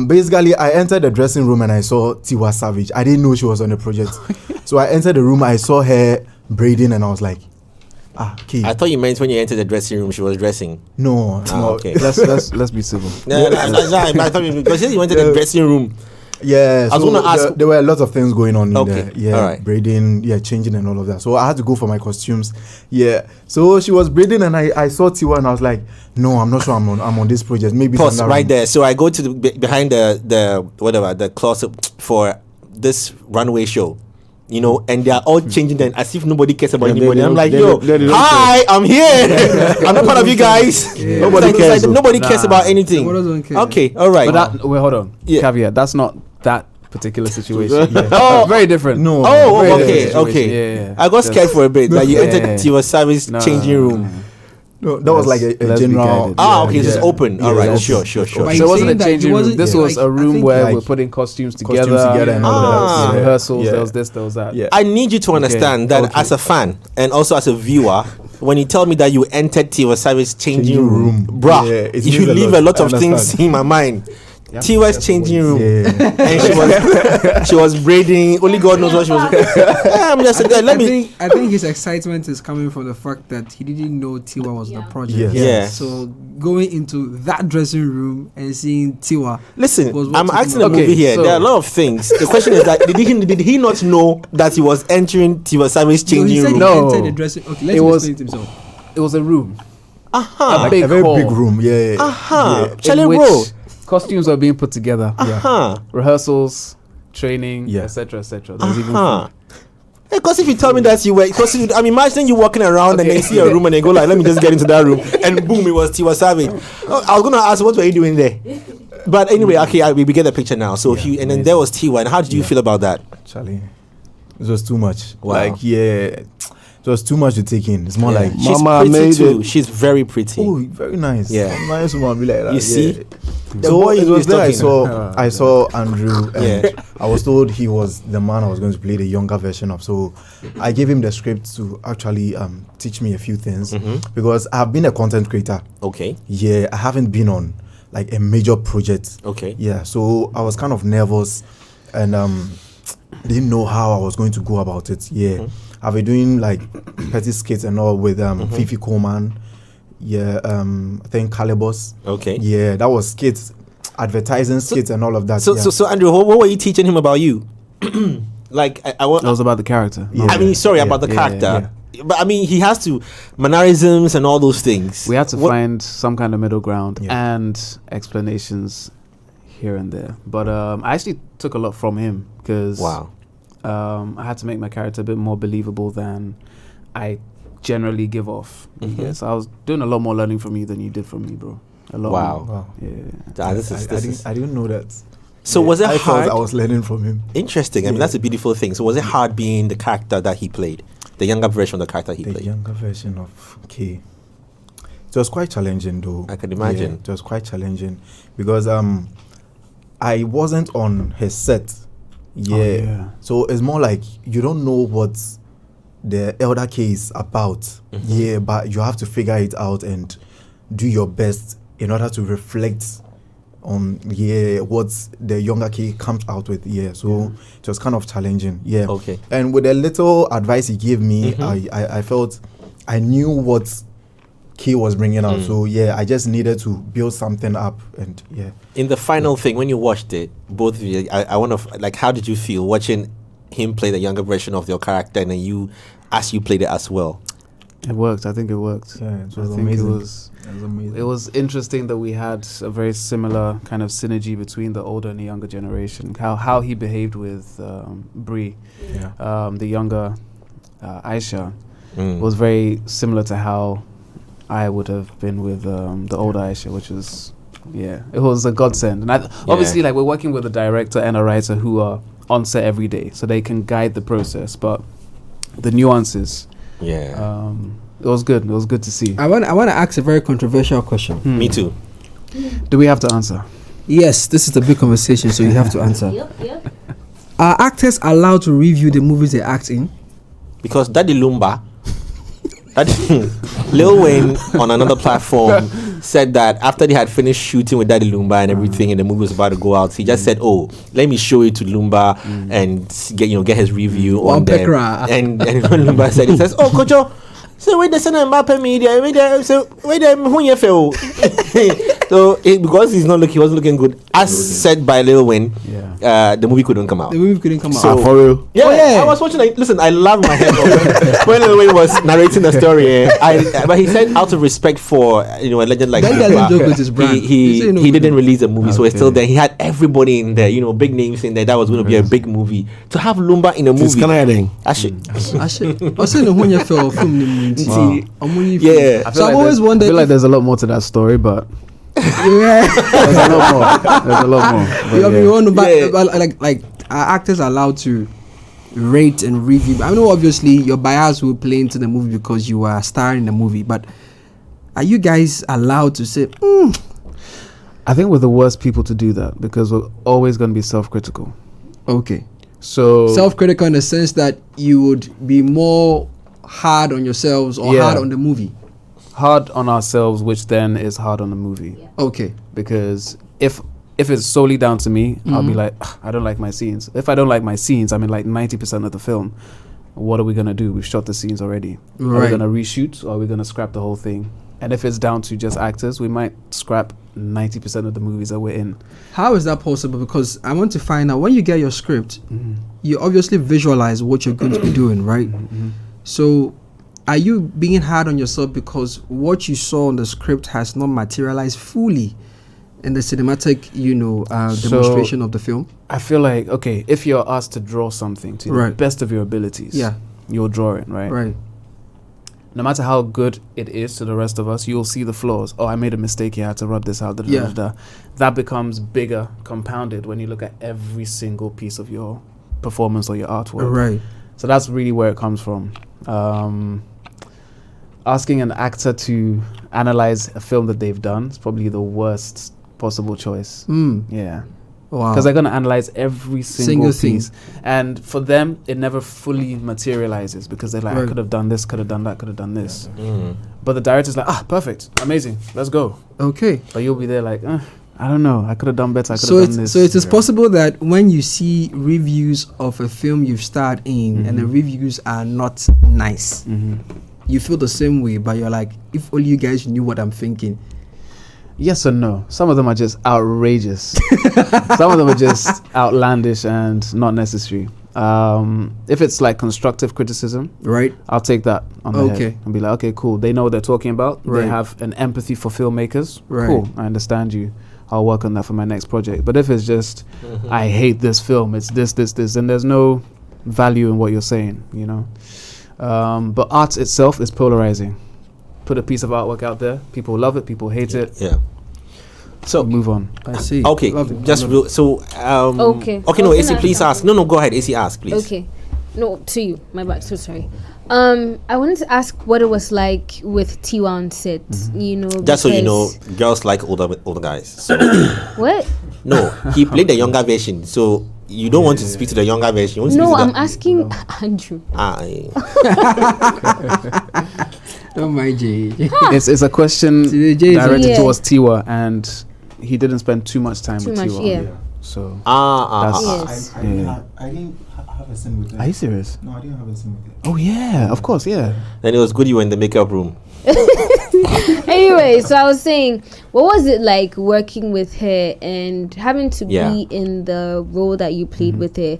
Basically, I entered the dressing room and I saw Tiwa Savage. I didn't know she was on the project. So I entered the room, I saw her braiding, and I was like, okay. I thought you meant when you entered the dressing room, she was dressing. No. Okay. Let's be civil. I thought because you went to the dressing room. Yeah, I was going to ask. There were a lot of things going on in there. Yeah, all right. Braiding, changing and all of that. So I had to go for my costumes. Yeah, so she was braiding and I saw Tiwa and I was like, no, I'm not sure I'm on this project. Maybe pause right there. So I go to behind the closet for this runway show. You know, and they are all changing them as if nobody cares about anybody. I'm like, hi, I'm here. I'm not part of you guys. Yeah. Nobody cares. Nobody cares about anything. Okay, all right. But hold on. Caveat. That's not that particular situation. Oh, very different. No. Oh, okay. Yeah. I got scared for a bit that you entered Tiwa Savage changing room. No, that was like a general. Okay, it's just open. All right, sure. So it wasn't a changing room. This was a room where we're putting costumes together and all that. Rehearsals, there was this, there was that. I need you to understand that as a fan and also as a viewer, when you tell me that you entered Tiwa Savage changing room, bruh, you leave a lot of things in my mind. Tiwa's changing room, and she was braiding. Only God knows what she was. I'm just I think his excitement is coming from the fact that he didn't know Tiwa was the project. Yeah. So going into that dressing room and seeing Tiwa. Listen, I'm asking the movie here. So there are a lot of things. The question is that did he not know that he was entering Tiwa Savage's changing room? No, he entered the dressing. Okay, let him explain it himself. It was a room. A very big room. Yeah. Charlie Rowe. Costumes are being put together. Rehearsals, training, etc. There's even food. Because if you tell me that you were, I'm imagining you walking around and then see a room and they go like, let me just get into that room, and boom, it was Tiwa Savage. I was gonna ask, what were you doing there? But anyway, okay, we get the picture now. So and then there was Tiwa, and how did you feel about that? Charlie, it was too much. Wow. It was too much to take in. It's more like she's pretty too. She's very pretty. Oh, very nice. Yeah, nice woman. Be like that. You see, so it was there. I saw Andrew, and I was told he was the man I was going to play the younger version of. So I gave him the script to actually teach me a few things because I've been a content creator. Okay. Yeah, I haven't been on like a major project. Okay. Yeah, so I was kind of nervous and didn't know how I was going to go about it. Yeah. I've been doing like petty skits and all with Fifi Coleman. Yeah, I think Calibos. Okay. Yeah, that was skits, advertising skits and all of that. So Andrew, what were you teaching him about you? Like I was about the character. Yeah. I mean, about the character. Yeah. But I mean, he has to mannerisms and all those things. We had to find some kind of middle ground and explanations here and there. But I actually took a lot from him because I had to make my character a bit more believable than I generally give off. Yes, I was doing a lot more learning from you than you did from me, bro. A lot more. Yeah. I didn't know that. So was it hard? I thought I was learning from him. Interesting. I mean, that's a beautiful thing. So was it hard being the character that he played? The younger version of the character he played? The younger version of K. It was quite challenging though. I can imagine. Yeah, it was quite challenging because I wasn't on his set. So it's more like you don't know what the elder K is about. But you have to figure it out and do your best in order to reflect on what the younger K comes out with. So it was kind of challenging. Okay. And with the little advice he gave me, I felt I knew what Key was bringing out. So yeah, I just needed to build something up, and yeah. In the final thing, when you watched it, both of you, I want to like, how did you feel watching him play the younger version of your character, and then you, as you played it as well? It worked. I think it worked. Yeah, it was amazing. It was amazing. It was interesting that we had a very similar kind of synergy between the older and the younger generation. How he behaved with Bree, the younger Aisha, was very similar to how I would have been with the older Aisha, which was, it was a godsend. And obviously, like, we're working with a director and a writer who are on set every day, so they can guide the process. But the nuances, it was good. It was good to see. I want to ask a very controversial question. Me too. Do we have to answer? Yes, this is a big conversation, so you have to answer. Yep. Are actors allowed to review the movies they act in? Because Daddy Lumba, Lil Wayne on another platform said that after they had finished shooting with Daddy Lumba and everything, and the movie was about to go out, he just said, "Oh, let me show it to Lumba and get his review on there." And when Lumba said, he says, "Oh, Kojo, so wait the Mbappe media, so wait who you feel?" So because he wasn't looking good, as said by Lil Wayne, the movie couldn't come out. So, for real? Yeah, I was watching. Listen, I love my head when Lil Wayne was narrating the story. But he said, out of respect for a legend like he didn't release the movie, so it's still there. He had everybody in there, big names in there. That was going to be a big movie. To have Lumba in a movie, it's kind of heading. I should. Yeah. So I've always wondered. I feel like there's a lot more to that story, but. There's a lot more. Like are actors allowed to rate and review? I know obviously your bias will play into the movie because you are a star in the movie, but are you guys allowed to say? I think we're the worst people to do that because we're always going to be self-critical. Okay. So self-critical in the sense that you would be more hard on yourselves or hard on the movie. Hard on ourselves, which then is hard on the movie. Okay. Because if it's solely down to me, I'll be like, I don't like my scenes. If I don't like my scenes, I'm in like 90% of the film. What are we gonna do? We've shot the scenes already. Right. Are we gonna reshoot or are we gonna scrap the whole thing? And if it's down to just actors, we might scrap 90% of the movies that we're in. How is that possible? Because I want to find out, when you get your script, you obviously visualize what you're going to be doing, right? So are you being hard on yourself because what you saw on the script has not materialized fully in the cinematic, demonstration of the film? I feel like, okay, if you're asked to draw something to the best of your abilities, you'll draw it, right? Right. No matter how good it is to the rest of us, you'll see the flaws. Oh, I made a mistake here, I had to rub this out. That becomes bigger, compounded when you look at every single piece of your performance or your artwork. Right. So that's really where it comes from. Asking an actor to analyze a film that they've done is probably the worst possible choice. Yeah. Wow. Because they're going to analyze every single piece. And for them, it never fully materializes because they're like, I could have done this, could have done that, could have done this. But the director's like, perfect, amazing, let's go. Okay. But you'll be there like, I don't know, I could have done better, I could have done this. So it is possible that when you see reviews of a film you've starred in and the reviews are not nice, you feel the same way, but you're like, if only you guys knew what I'm thinking. Yes and no. Some of them are just outrageous. Some of them are just outlandish and not necessary. If it's like constructive criticism, right, I'll take that on the head and be like, okay, cool. They know what they're talking about. They have an empathy for filmmakers. Cool, I understand you. I'll work on that for my next project. But if it's just, I hate this film, it's this, then there's no value in what you're saying, But art itself is polarizing. Put a piece of artwork out there, people love it, people hate it. Yeah. So move on. I see. Okay, just okay. No, AC, please ask. No, go ahead. AC, ask, please. Okay. No, to you. My bad. So sorry. I wanted to ask what it was like with Tiwa on set. Just so you know, girls like older guys. So. What? No, he played the younger version. So you don't want to speak to the younger version. No, I'm asking Andrew. Don't mind Jay. It's a question directed towards Tiwa, and he didn't spend too much time with Tiwa. Yeah. So yes. I didn't have a scene with it. Are you serious? No, I didn't have a scene with it. Oh yeah, of course, yeah. Then it was good you were in the makeup room. Anyway, so I was saying, what was it like working with her and having to be in the role that you played with her?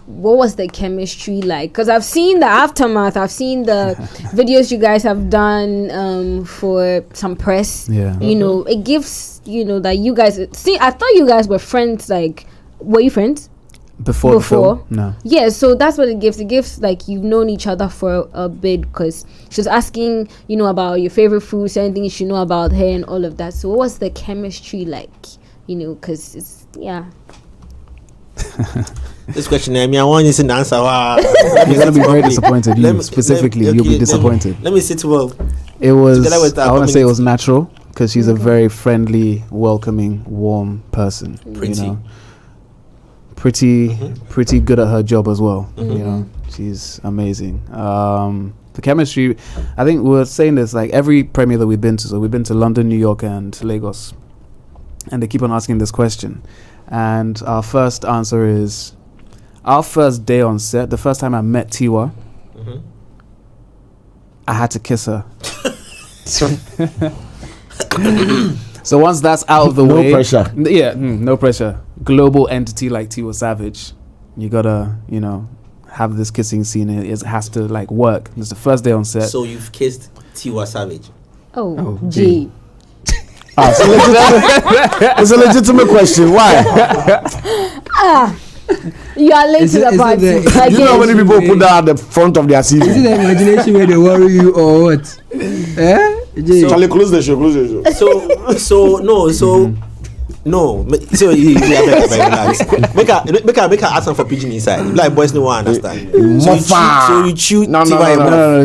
What was the chemistry like? Because I've seen the aftermath. I've seen the videos you guys have done for some press. Yeah. You know, it gives, you know, that you guys... See, I thought you guys were friends, like... Were you friends? Before the film? No. Yeah, so that's what it gives. It gives, like, you've known each other for a bit, because she was asking, you know, about your favorite foods, anything you should know about her and all of that. So what was the chemistry like? You know, because it's... Yeah. This question, I want you to answer. You're gonna be very disappointed. You'll be disappointed. Let me sit well. It was. I want to say it was natural, because she's a very friendly, welcoming, warm person. Pretty. You know, pretty good at her job as well. You know, she's amazing. The chemistry. I think we were saying this like every premiere that we've been to. So we've been to London, New York, and Lagos, and they keep on asking this question. And our first answer is, our first day on set, the first time I met Tiwa, I had to kiss her. So once that's out of the way... No pressure. Yeah, no pressure. Global entity like Tiwa Savage, you gotta, you know, have this kissing scene. It has to, like, work. It's the first day on set. So you've kissed Tiwa Savage? Oh, gee. It's a legitimate question. Why? You are late to the party. You know how many people put that at the front of their CV? Is it the imagination where they worry you or what? Charlie, close the show. No, so you relax. Make her ask them for pigeon inside. Like boys no one understand. So you chew. No.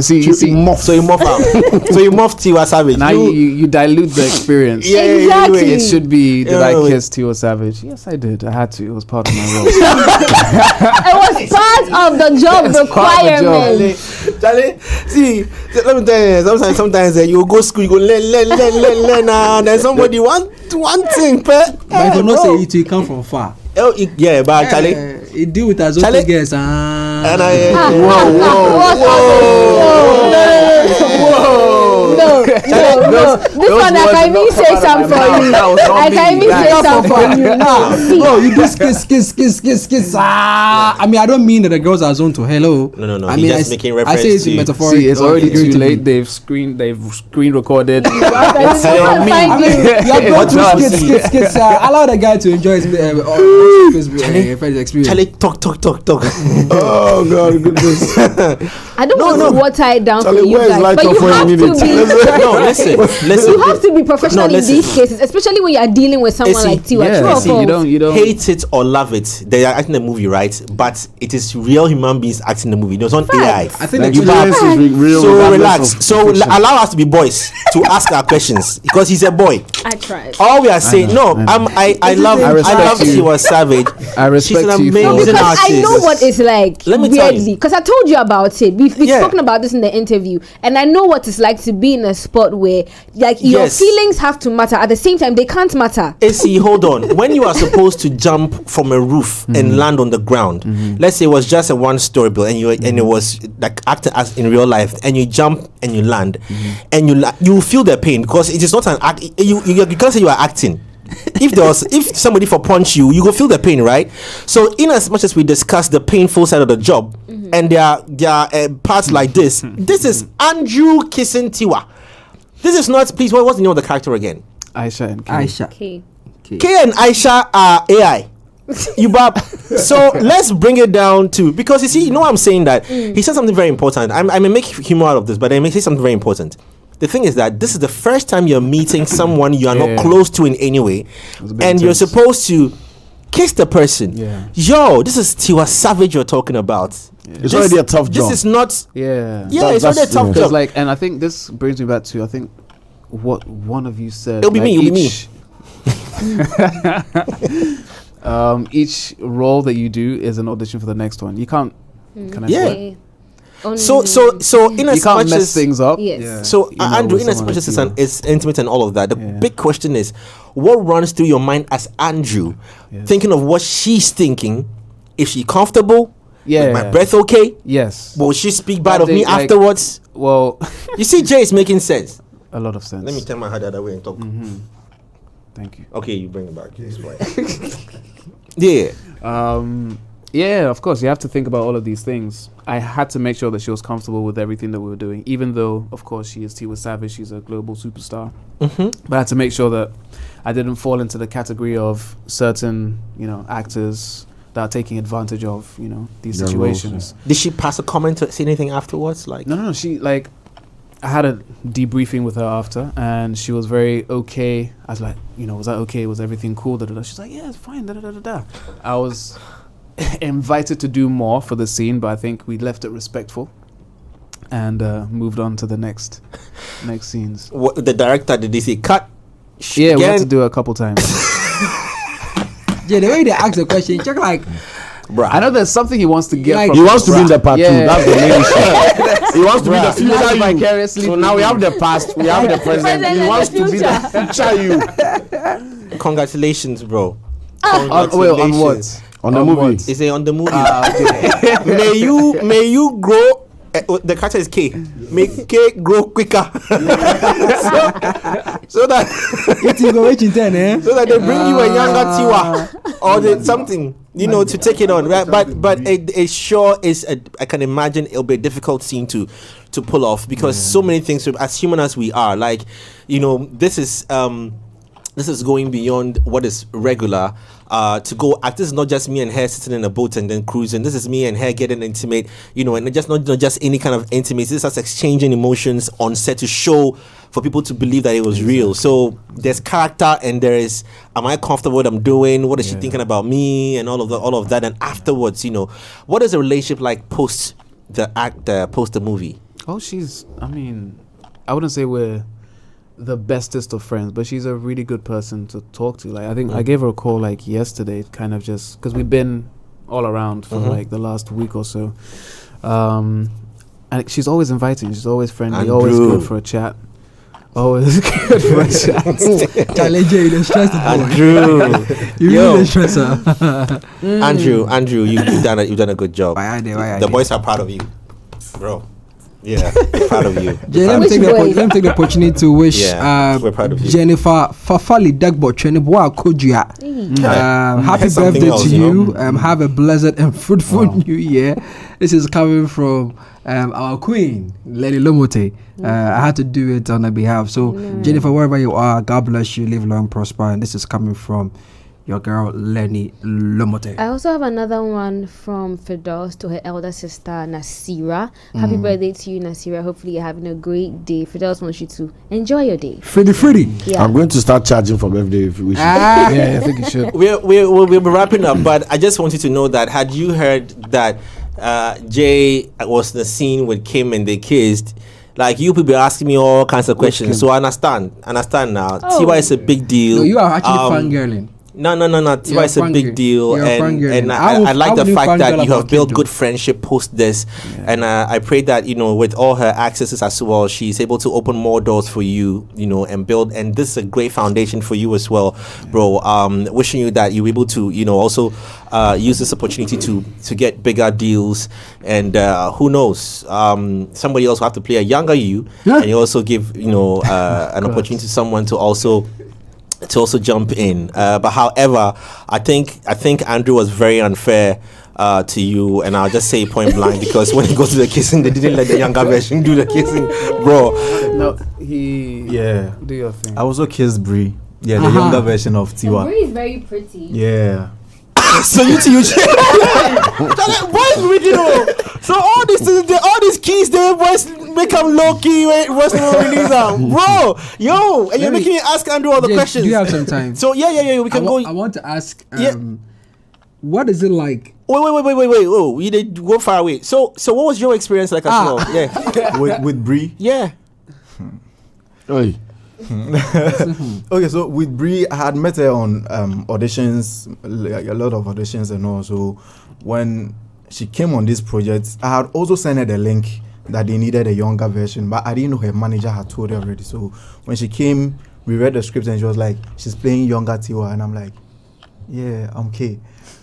See, so you muff Tiwa Savage. Now you dilute the experience. Yeah, exactly. It should be. Did I kiss Tiwa Savage? Yes, I did. I had to. It was part of my role. It was part of the job requirement. Charlie, see, let me tell you. Sometimes you go school, you go learn, then somebody one thing. But if you not say it, you come from far. Yeah, but Charlie, it deal with us. Charlie, guess. And I No. This one I can even say something for you. I can even say something for you. No, you just kiss. I mean, I don't mean that the girls are zoned to hello. No. I mean, just making reference. I say it's metaphoric. See, it's already too late. They've screen recorded. Kiss. Allow the guy to enjoy his experience. Charlie, talk. Oh God, goodness. I don't want to water it down for you guys, but you have to be. Listen. You have to be professional in these cases, especially when you are dealing with someone like Tiwa. You don't hate it or love it. They are acting the movie, right? But it is real human beings acting the movie. There's not AI. I think real. So relax. So allow us to be boys to ask our questions, because he's a boy. I tried. All we are saying, I love Tiwa Savage. I respect She's an amazing artist. I know what it's like. Let me tell you, because I told you about it. We've spoken about this in the interview, and I know what it's like to be in a spot where, like, your feelings have to matter. At the same time, they can't matter. See, hold on. When you are supposed to jump from a roof and land on the ground, let's say it was just a one-story building, and it was like acting as in real life, and you jump and you land, and you feel the pain, because it is not an act. You can't say you are acting. If somebody punch you go feel the pain, right? So in as much as we discuss the painful side of the job, and there are parts like this is Andrew kissing Tiwa. This is not, please, what's the name of the character again? Aisha and K and Aisha are AI. So let's bring it down to, because you know what I'm saying, that he said something very important. I may make humor out of this, but I may say something very important. The thing is that this is the first time you're meeting someone you are not close to in any way, and you're supposed to kiss the person. Yo, this is Tiwa Savage you're talking about. It's already a tough job. This is not. It's already a tough job. Like, and I think this brings me back to, I think, what one of you said. It'll be me. Each role that you do is an audition for the next one. You can't. So in as you can't much mess as things up. Yes. Yeah. So Andrew, in as much as it's intimate and all of that, the big question is, what runs through your mind as Andrew, thinking of what she's thinking? Is she comfortable? Is my breath okay? Yes. Will she speak bad of me afterwards? Well, you see, Jay is making sense. A lot of sense. Let me turn my head the other way and talk. Thank you. Okay, you bring it back. Yeah. Yeah, of course, you have to think about all of these things. I had to make sure that she was comfortable with everything that we were doing, even though, of course, she is Tiwa Savage, she's a global superstar. But I had to make sure that I didn't fall into the category of certain, actors that are taking advantage of, these situations. Did she pass a comment or say anything afterwards? No, she, I had a debriefing with her after, and she was very okay. I was like, was that okay? Was everything cool? She's like, yeah, it's fine. I was invited to do more for the scene, but I think we left it respectful and moved on to the next scenes. What, the director, did he say cut? Yeah, we had to do it a couple times. Yeah, the way they ask the question, check bruh. I know there's something he wants to get from he wants to be in the part 2. Yeah. That's the main issue. He wants to be the future vicariously. So now we have the past, we have the present. He wants to be the future you. Congratulations, bro. On what? On the movie. Is it on the movie? Okay. May you grow. The character is K. Make K grow quicker. so that they bring you a younger Tiwa or something, to take it on. Right? But it sure is. I can imagine it'll be a difficult scene to pull off because so many things. As human as we are, this is going beyond what is regular. To go act. This is not just me and her sitting in a boat and then cruising. This is me and her getting intimate, and just not just any kind of intimacy. This is us exchanging emotions on set to show for people to believe that it was real. So there's character and there is, am I comfortable with what I'm doing? What is she thinking about me? And all of that. And afterwards, what is the relationship like post the act, post the movie? Oh, I wouldn't say we're the bestest of friends, but she's a really good person to talk to. I think I gave her a call yesterday, kind of just because we've been all around for the last week or so, and she's always inviting, she's always friendly, always good for a chat, always good for a chat. Andrew, you've done a good job. The boys are proud of you, bro. Yeah, proud of you. Jay, let me take the opportunity to wish we're proud of you. Jennifer Fafali Dagbo Chenibwa Kojuya. Happy birthday to you. Have a blessed and fruitful new year. This is coming from our queen, Lady Lomote. I had to do it on her behalf. So, Jennifer, wherever you are, God bless you, live long, prosper. And this is coming from your girl, Lenny Lomote. I also have another one from Firdaus to her elder sister, Nasira. Happy birthday to you, Nasira. Hopefully you're having a great day. Firdaus wants you to enjoy your day. Freddie. Yeah. I'm going to start charging for birthday if you wish. Yeah, I think you should. We'll be wrapping up, but I just wanted to know that, had you heard that Jay was in the scene with Kim and they kissed, you people asking me all kinds of questions, so I understand now. Tiwa is a big deal. No, you are actually fangirling. No. Tiwa is a big deal, and I like the fact that you have built good friendship post this, and I pray that with all her accesses as well, she's able to open more doors for you, and build. And this is a great foundation for you as well, bro. Wishing you that you're able to, also use this opportunity to get bigger deals, and who knows, somebody else will have to play a younger you, and you also give an opportunity to someone to also jump in, but however, I think Andrew was very unfair to you, and I'll just say point blank because when he goes to the kissing, they didn't let the younger version do the kissing, bro. No, do your thing. I also kissed Bree. Yeah, the younger version of Tiwa. Bree is very pretty. Yeah. So you boys really so all these keys they boys make them low key boys don't release them, bro. Yo, and you're making me ask Andrew all the questions. Do you have some time? So yeah, we can go. I want to ask what is it like? Wait. Oh, you did go far away. So what was your experience like as well? Yeah. with Bree? Yeah. Oi. Okay, so with Bree, I had met her on auditions, a lot of auditions and all. So when she came on this project, I had also sent her the link that they needed a younger version, but I didn't know her manager had told her already. So when she came, we read the script and she was like, she's playing younger Tiwa, and I'm like, yeah, I'm okay.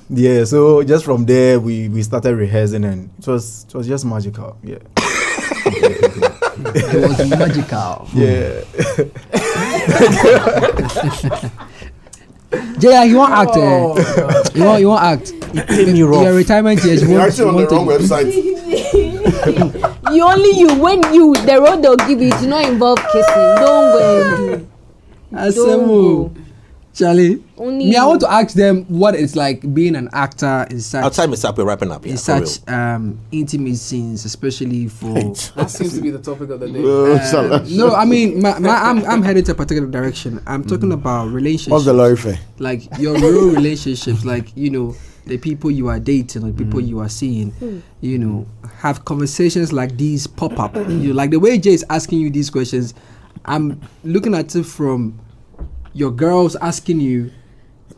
Yeah, so just from there we started rehearsing, and it was just magical. Yeah. It was magical. Yeah. Jay, you want act? You want act? Your retirement years. You're actually on the wrong website. You when the road they'll give you to not involve kissing. Don't go. Charlie, I want to ask them what it's like being an actor in such. Our time is up. We're wrapping up. In such intimate scenes, especially for. That seems to be the topic of the day. No, I mean, I'm headed to a particular direction. I'm talking about relationships. What's the lorry fare? Like your real relationships, like the people you are dating, or the people you are seeing. Have conversations like these pop up. Like the way Jay is asking you these questions, I'm looking at it from. Your girls asking you,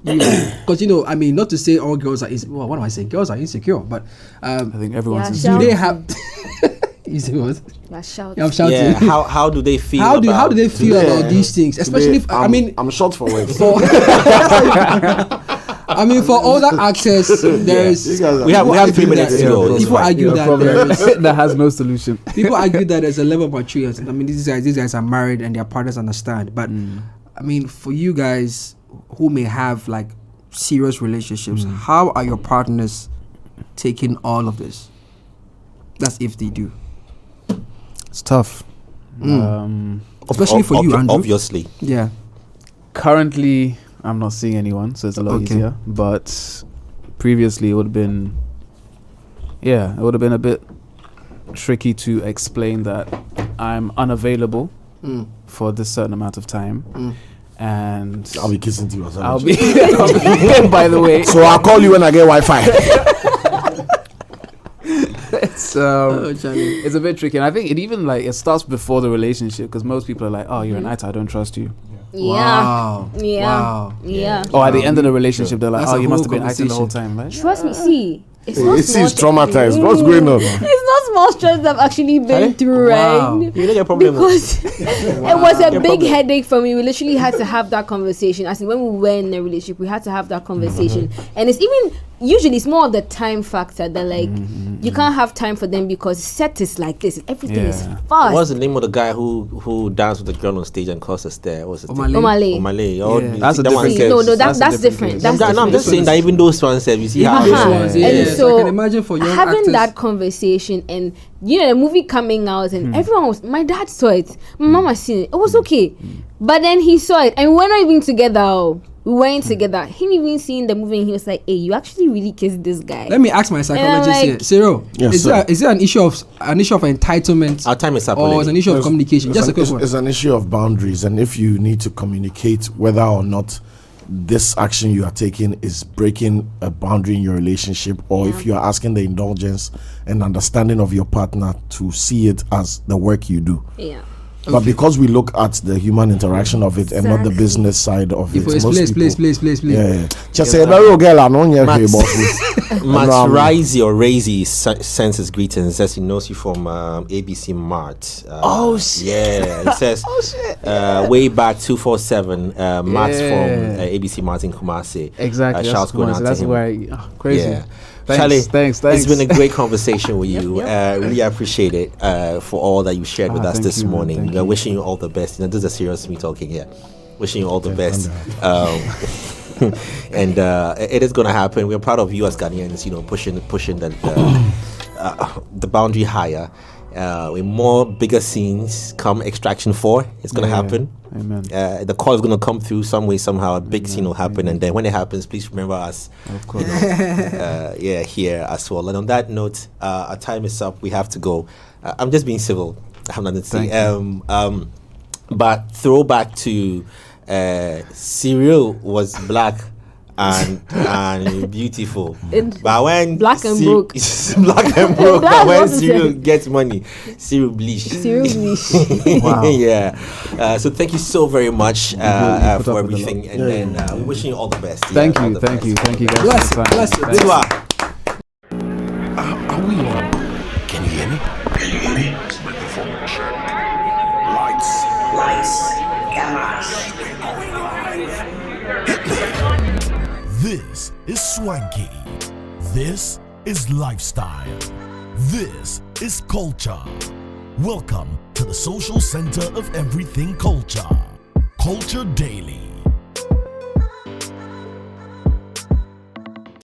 because I mean, not to say all girls are well, what am I saying? Girls are insecure, but I think everyone's insecure. Do they have? You see what? I'm shouting. Yeah. How do they feel? How do they feel about these things? Especially, if, I'm short for words. I mean, for all the actors, there's we have 3 minutes to go. People argue that that has no solution. People argue that there's a level of maturity. I mean, these guys are married and their partners understand, but. I mean, for you guys who may have like serious relationships, how are your partners taking all of this? That's if they do. It's tough. Especially for you, Andrew. Obviously. Yeah. Currently, I'm not seeing anyone, so it's a lot easier. But previously, it would have been a bit tricky to explain that I'm unavailable. For this certain amount of time, and I'll be kissing Tiwa Savage. I'll be by the way. So I'll call you when I get Wi-Fi. It's a bit tricky, and I think it starts before the relationship because most people are like, "Oh, you're an actor, I don't trust you." Yeah. Or at the end of the relationship, they're like, "Oh, you must have been acting the whole time." Right? Trust me, see. It's traumatized. What's going on? It's not small stress I've actually been through, right? You didn't get a problem because it was a big headache for me. We literally had to have that conversation. As in, when we were in a relationship, we had to have that conversation. And it's usually it's more of the time factor that you can't have time for them because set is like this. Everything is fast. What's the name of the guy who danced with the girl on stage and caused a stare? What's it? Omale. That's a different case. No, that's different. I'm just saying that even those ones, you see how so I can imagine for young having actors. that conversation and the movie coming out and everyone was. My dad saw it. My mama seen it. It was okay, but then he saw it and we were not even together. We weren't together. Him even seeing the movie and he was like, "Hey, you actually really kissed this guy." Let me ask my psychologist here, Cyril. Yes, is there an issue of entitlement? Our time is up. Or is an issue of communication? Just a quick one. It's an issue of boundaries, and if you need to communicate whether or not this action you are taking is breaking a boundary in your relationship, or if you are asking the indulgence and understanding of your partner to see it as the work you do. Yeah. But because we look at the human interaction of it and not the business side of it, please. Yeah. Just say, Matt Raisy sends his greetings. Says he knows you from ABC Mart. Oh shit! Yeah, it says way back 247. Matt's from ABC Mart in Kumasi. Exactly. Shouts going out to him. That's where crazy. Yeah. Thanks. Thanks. It's been a great conversation with you. Really appreciate it for all that you shared with us this morning. We're wishing you all the best. This is a serious me talking here. Wishing you all the best. And it is going to happen. We're proud of you as Ghanaians, pushing the boundary higher. With more bigger scenes come Extraction 4. It's going to happen. Amen. The call is going to come through some way, somehow. A big scene will happen. And then when it happens, please remember us. Of course. Here as well. And on that note, our time is up. We have to go. I'm just being civil. I have nothing to say. But throwback to Cyril was black and beautiful. But when black and broke. But when Cyril gets money, Cyril bleach. Wow. Yeah. So thank you so very much for everything, and then wishing you all the best. Thank you guys. Bless you. Are we on? Can you hear me? Lights, cameras. This is swanky. This is lifestyle. This is culture. Welcome to the social center of everything culture. Culture Daily.